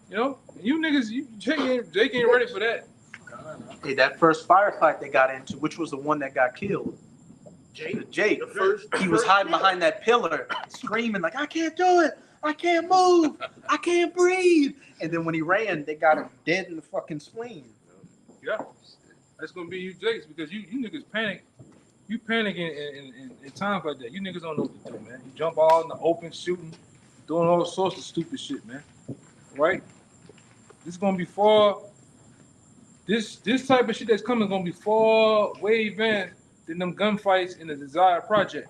You know, you niggas, Jake ain't ready for that. Hey, that first firefight they got into, which was the one that got killed? Jake. He was hiding behind that pillar, screaming like, I can't do it. I can't move. I can't breathe. And then when he ran, they got him dead in the fucking spleen. Yeah, that's gonna be you, Jakes, because you niggas panic. You panic in times like that. You niggas don't know what to do, man. You jump all in the open, shooting, doing all sorts of stupid shit, man. Right? This is gonna be far. This type of shit that's coming is gonna be far way advanced than them gunfights in the Desire Project.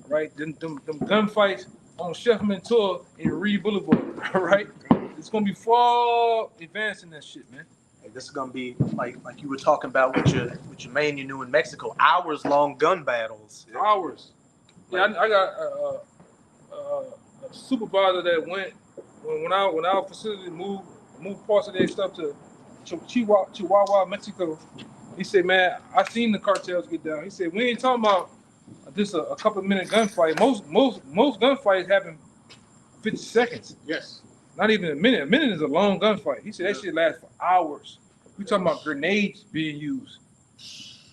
Right? Them gunfights on Shefferman Tour in Reed Boulevard. Right? It's gonna be far advanced in that shit, man. Hey, this is gonna be like you were talking about with your man you knew in Mexico, hours-long gun battles. Hours. Yeah, I got a supervisor that went when our facility moved parts of their stuff to Chihuahua, Mexico. He said, man, I seen the cartels get down. He said, we ain't talking about just a couple minute gunfight. Most gunfights happen 50 seconds. Yes. Not even a minute. A minute is a long gunfight. He said that shit lasts for hours. We talking about grenades being used.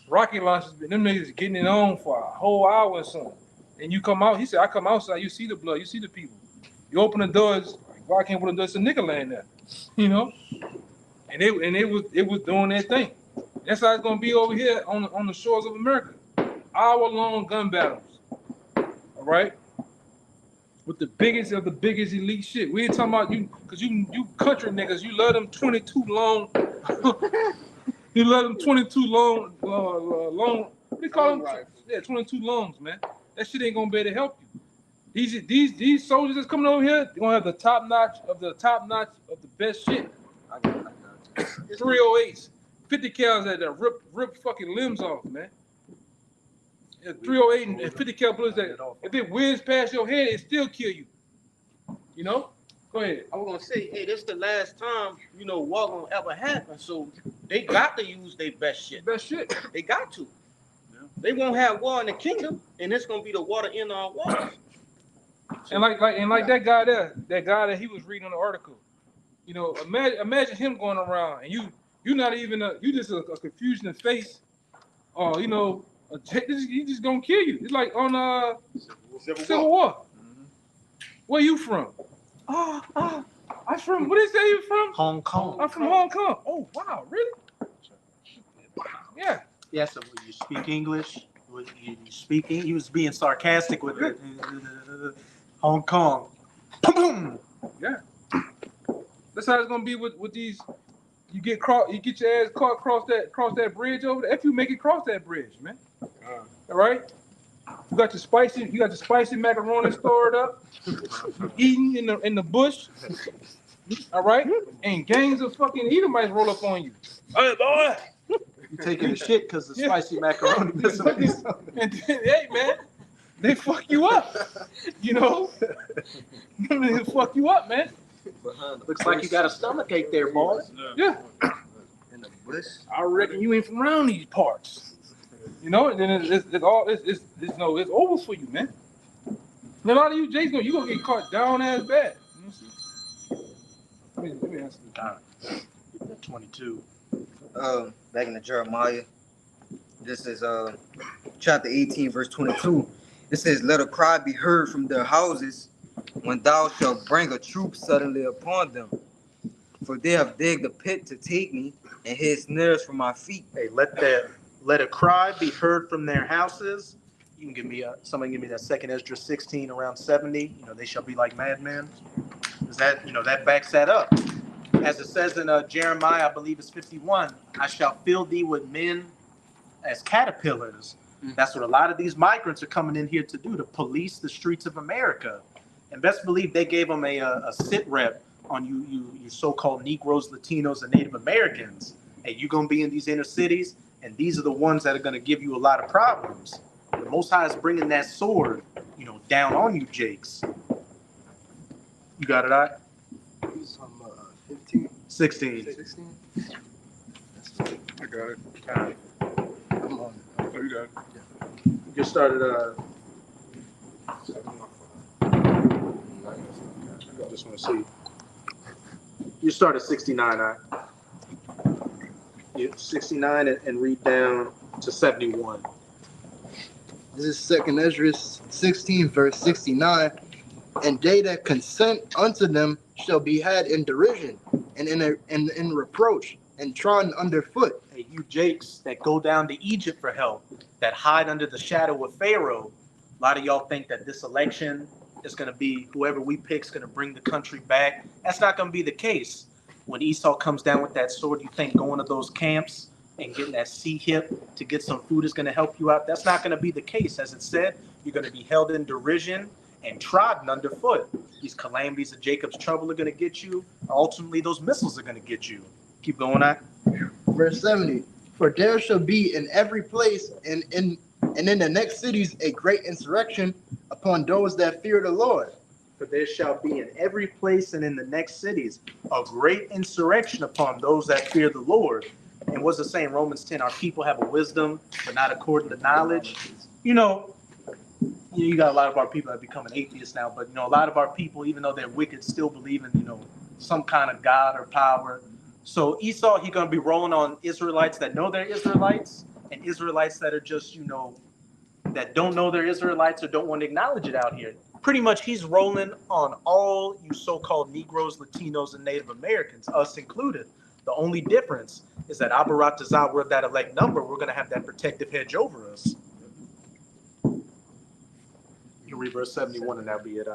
Rocket launchers, them niggas getting it on for a whole hour or something. And you come out, he said, I come outside, you see the blood, you see the people. You open the doors, why can't open the doors? It's a nigga laying there. You know? And it was doing that thing. That's how it's gonna be over here on the shores of America. Hour-long gun battles. All right? With the biggest of the biggest elite shit. We ain't talking about you, because you country niggas, you love them 22 long, you love them 22 long, what do you call them? Yeah, 22 longs, man. That shit ain't gonna be able to help you. These soldiers that's coming over here, they're gonna have the top notch of the best shit. 308s, 50 cals that rip fucking limbs off, man. Yeah, 308 and 50 cal bullets that if it whizzes past your head, it still kill you. You know? Go ahead. I was gonna say, hey, this is the last time, war gonna ever happen. So they got to use their best shit. Best shit. They got to. Yeah. They won't have war in the kingdom, and it's gonna be the water in our waters. And like that guy that he was reading on the article. Imagine him going around and you not even you just a confusion of face, or he just gonna kill you. It's like on Civil War. Mm-hmm. Where you from? I'm from. What did they say you from? Hong Kong. I'm from Hong Kong. Oh wow, really? Yeah. Yeah. So you speak English? You speaking? He was being sarcastic with it. Hong Kong. Yeah. That's how it's gonna be with these. You get your ass caught cross that bridge over there. If you make it cross that bridge, man. All right. You got your spicy macaroni stored up, eating in the bush. All right, and gangs of fucking Edomites roll up on you. Hey boy, You taking a shit because the spicy macaroni. and then, hey man, they fuck you up. You know, they fuck you up, man. Looks like you got a stomach ache there, boy. Yeah, In the bush. I reckon you ain't from around these parts. You know, and then it's over for you, man. And a lot of you Jays you gonna get caught down as bad. Let me answer this. 22. Back in the Jeremiah. This is chapter 18, verse 22. It says, "Let a cry be heard from their houses when thou shalt bring a troop suddenly upon them. For they have digged a pit to take me and hid snares for my feet." Hey, let a cry be heard from their houses. You can give me somebody give me that second Esdras 16 around 70. You know, they shall be like madmen. Is that, that backs that up. As it says in Jeremiah, I believe it's 51, I shall fill thee with men as caterpillars. That's what a lot of these migrants are coming in here to do, to police the streets of America. And best believe they gave them a sit rep on you so-called Negroes, Latinos, and Native Americans. Hey, you're going to be in these inner cities, and these are the ones that are going to give you a lot of problems. The Most High is bringing that sword, down on you, Jakes. You got it, all right? 15, 16. 16. I got it. Come on. Oh, you got it. You started, I just want to see. You started 69, all right? You 69 and read down to 71. This is Second Esdras 16, verse 69. "And they that consent unto them shall be had in derision, and in reproach, and trodden underfoot." Hey, you Jakes that go down to Egypt for help, that hide under the shadow of Pharaoh. A lot of y'all think that this election is going to be whoever we pick is going to bring the country back. That's not going to be the case. When Esau comes down with that sword, you think going to those camps and getting that sea hip to get some food is going to help you out? That's not going to be the case. As it said, you're going to be held in derision and trodden underfoot. These calamities of Jacob's trouble are going to get you. Ultimately, those missiles are going to get you. Keep going on. Verse 70. "For there shall be in every place and in the next cities a great insurrection upon those that fear the Lord." For there shall be in every place and in the next cities a great insurrection upon those that fear the Lord. And what's it saying? Romans 10, our people have a wisdom, but not according to knowledge. You got a lot of our people that are becoming atheists now, but a lot of our people, even though they're wicked, still believe in, some kind of God or power. So Esau, he's going to be rolling on Israelites that know they're Israelites, and Israelites that are just, that don't know they're Israelites or don't want to acknowledge it out here. Pretty much he's rolling on all you so-called Negroes, Latinos, and Native Americans, us included. The only difference is that Abarat Tazah, we're that elect number, we're going to have that protective hedge over us. You read verse 71 and that'll be it.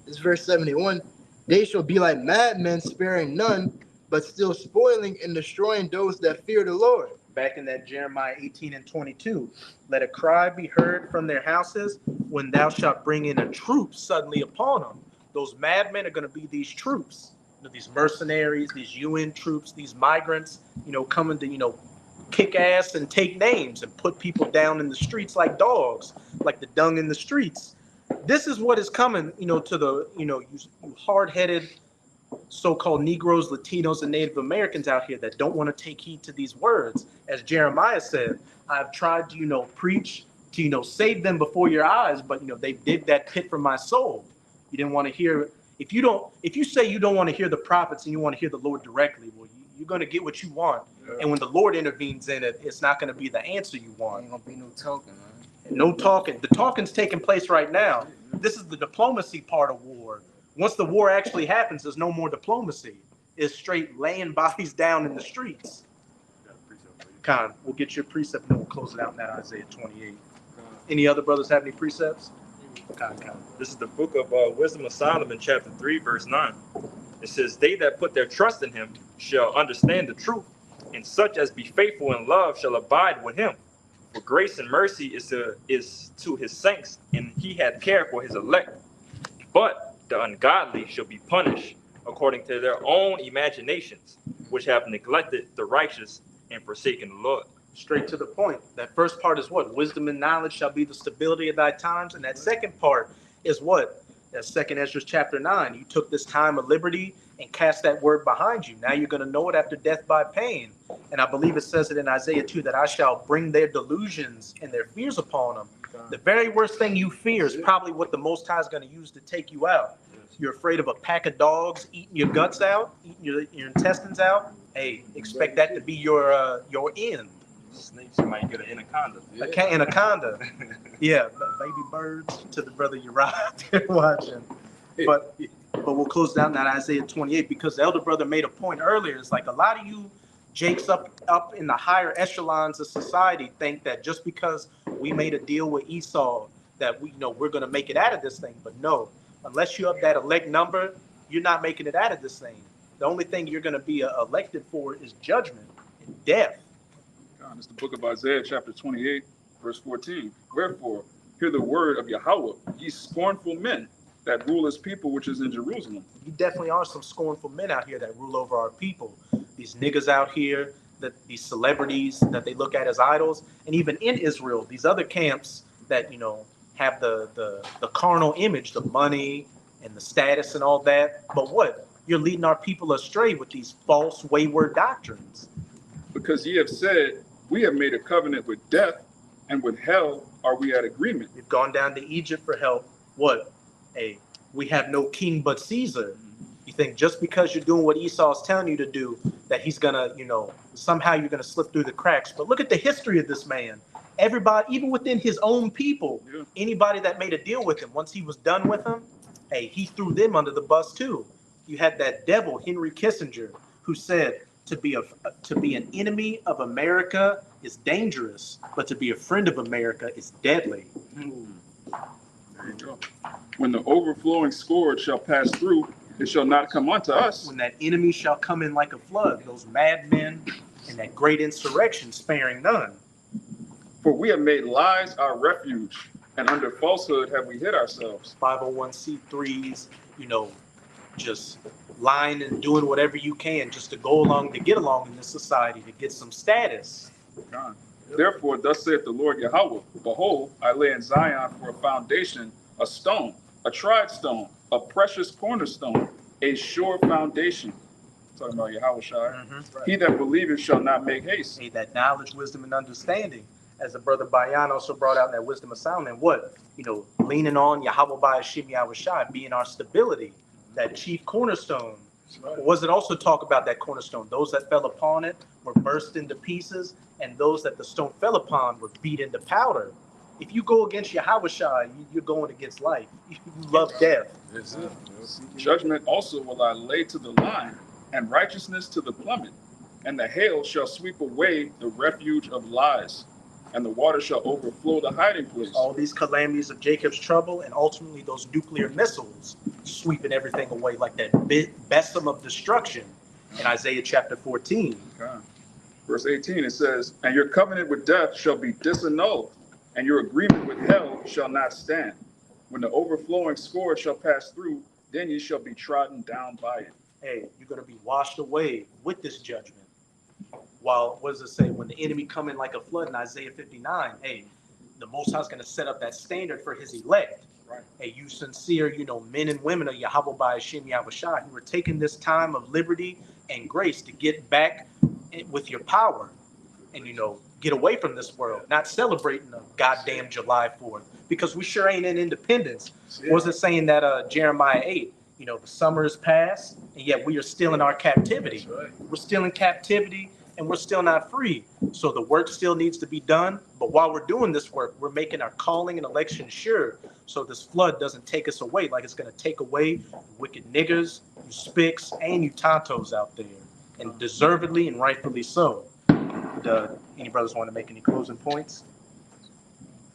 This is verse 71. "They shall be like madmen, sparing none, but still spoiling and destroying those that fear the Lord." Back in that Jeremiah 18 and 22, "Let a cry be heard from their houses when thou shalt bring in a troop suddenly upon them." Those madmen are going to be these troops, these mercenaries, these UN troops, these migrants, coming to, kick ass and take names and put people down in the streets like dogs, like the dung in the streets. This is what is coming, to the, you hard-headed so-called Negroes, Latinos, and Native Americans out here that don't want to take heed to these words. As Jeremiah said, "I've tried to, preach to, save them before your eyes, but, they dig that pit for my soul." You didn't want to hear. If you say you don't want to hear the prophets and you want to hear the Lord directly, well, you're going to get what you want. Yeah. And when the Lord intervenes in it, it's not going to be the answer you want. Ain't gonna be no talking, man. No talking. The talking's taking place right now. This is the diplomacy part of war. Once the war actually happens, there's no more diplomacy. It's straight laying bodies down in the streets. Con, we'll get your precept and then we'll close it out in that Isaiah 28. Any other brothers have any precepts? Con. This is the book of Wisdom of Solomon, chapter 3, verse 9. It says, "They that put their trust in him shall understand the truth, and such as be faithful in love shall abide with him. For grace and mercy is to his saints, and he hath care for his elect. But the ungodly shall be punished according to their own imaginations, which have neglected the righteous and forsaken the Lord. Straight to the point. That first part is what? Wisdom and knowledge shall be the stability of thy times. And that second part is what? That's 2 Ezra chapter 9. You took this time of liberty and cast that word behind you. Now you're going to know it after death by pain. And I believe it says it in Isaiah 2 that I shall bring their delusions and their fears upon them. The very worst thing you fear is probably what the Most High is going to use to take you out. You're afraid of a pack of dogs eating your guts out, eating your intestines out. Hey, expect that to be your end. Snakes, you might get an anaconda. Anaconda. Yeah, baby birds to the brother Uriah there watching. But we'll close down that Isaiah 28 because the elder brother made a point earlier. It's like a lot of you jakes up in the higher echelons of society think that just because we made a deal with Esau that we're going to make it out of this thing. But no, unless you have that elect number, you're not making it out of this thing. The only thing you're going to be elected for is judgment and death. God, it's the book of Isaiah, chapter 28, verse 14. Wherefore, hear the word of Yahweh, ye scornful men that rule his people which is in Jerusalem. You definitely are some scornful men out here that rule over our people. These niggas out here, these celebrities that they look at as idols, and even in Israel, these other camps that have the carnal image, the money and the status and all that. But what? You're leading our people astray with these false, wayward doctrines. Because ye have said, we have made a covenant with death, and with hell are we at agreement. We've gone down to Egypt for help. What? Hey, we have no king but Caesar. You think just because you're doing what Esau's telling you to do, that he's gonna, somehow you're gonna slip through the cracks. But look at the history of this man. Everybody, even within his own people, anybody that made a deal with him, once he was done with them, hey, he threw them under the bus too. You had that devil, Henry Kissinger, who said to be an enemy of America is dangerous, but to be a friend of America is deadly. There you go. When the overflowing scourge shall pass through, it shall not come unto us. When that enemy shall come in like a flood, those madmen and that great insurrection sparing none. For we have made lies our refuge, and under falsehood have we hid ourselves. 501c3s, just lying and doing whatever you can just to go along, to get along in this society, to get some status. God. Therefore, thus saith the Lord Yahweh, behold, I lay in Zion for a foundation, a stone, a tried stone, a precious cornerstone, a sure foundation. Talking about Yahweh Shai. Right. He that believeth shall not make haste. Hey, that knowledge, wisdom, and understanding. As the brother Bayan also brought out in that wisdom of Solomon, what? Leaning on Yahweh by Hashem Yahweh Shai, being our stability, that chief cornerstone. Right. Or was it also talk about that cornerstone? Those that fell upon it were burst into pieces, and those that the stone fell upon were beat into powder. If you go against Yahweh Shai, you're going against life. You love death. Judgment also will I lay to the line, and righteousness to the plummet, and the hail shall sweep away the refuge of lies, and the water shall overflow the hiding place. All these calamities of Jacob's trouble, and ultimately those nuclear missiles sweeping everything away like that besom of destruction in Isaiah chapter 14. Okay. Verse 18, it says, and your covenant with death shall be disannulled, and your agreement with hell shall not stand. When the overflowing scourge shall pass through, then ye shall be trodden down by it. Hey, you're going to be washed away with this judgment. While, what does it say? When the enemy come in like a flood in Isaiah 59, hey, the Most High is going to set up that standard for his elect. Right. Hey, you sincere, men and women of Yahweh by Hashem Yahweh Shai, who are taking this time of liberty and grace to get back with your power and, get away from this world, not celebrating the goddamn July 4th, because we sure ain't in independence. Yeah. Was it saying that Jeremiah 8, the summer is past, and yet we are still in our captivity. Right. We're still in captivity, and we're still not free. So the work still needs to be done. But while we're doing this work, we're making our calling and election sure, so this flood doesn't take us away like it's going to take away you wicked niggers, you spicks, and you tontos out there, and deservedly and rightfully so. Any brothers want to make any closing points?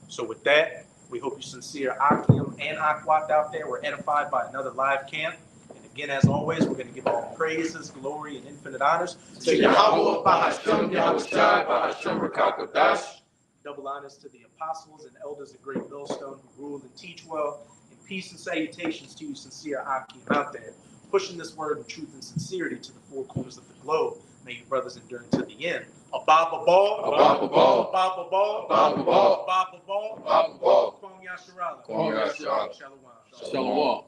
So with that, we hope you sincere Akim and Akwat out there were edified by another live camp. And again, as always, we're going to give all praises, glory, and infinite honors to Yahweh, Bahashem, Yahweh Shai, Bahashem, Rakakodash. Double honors to the apostles and elders of Great Millstone who rule and teach well. And peace and salutations to you, sincere Akim out there, pushing this word in truth and sincerity to the four corners of the globe. May you brothers endure to the end. Ababa ball, Ababa ball, Ababa ball, Ababa ball, Ababa ball, Ababa ball. Kwame Yasharala. Kwame Yasharala. Shalom. Shalom.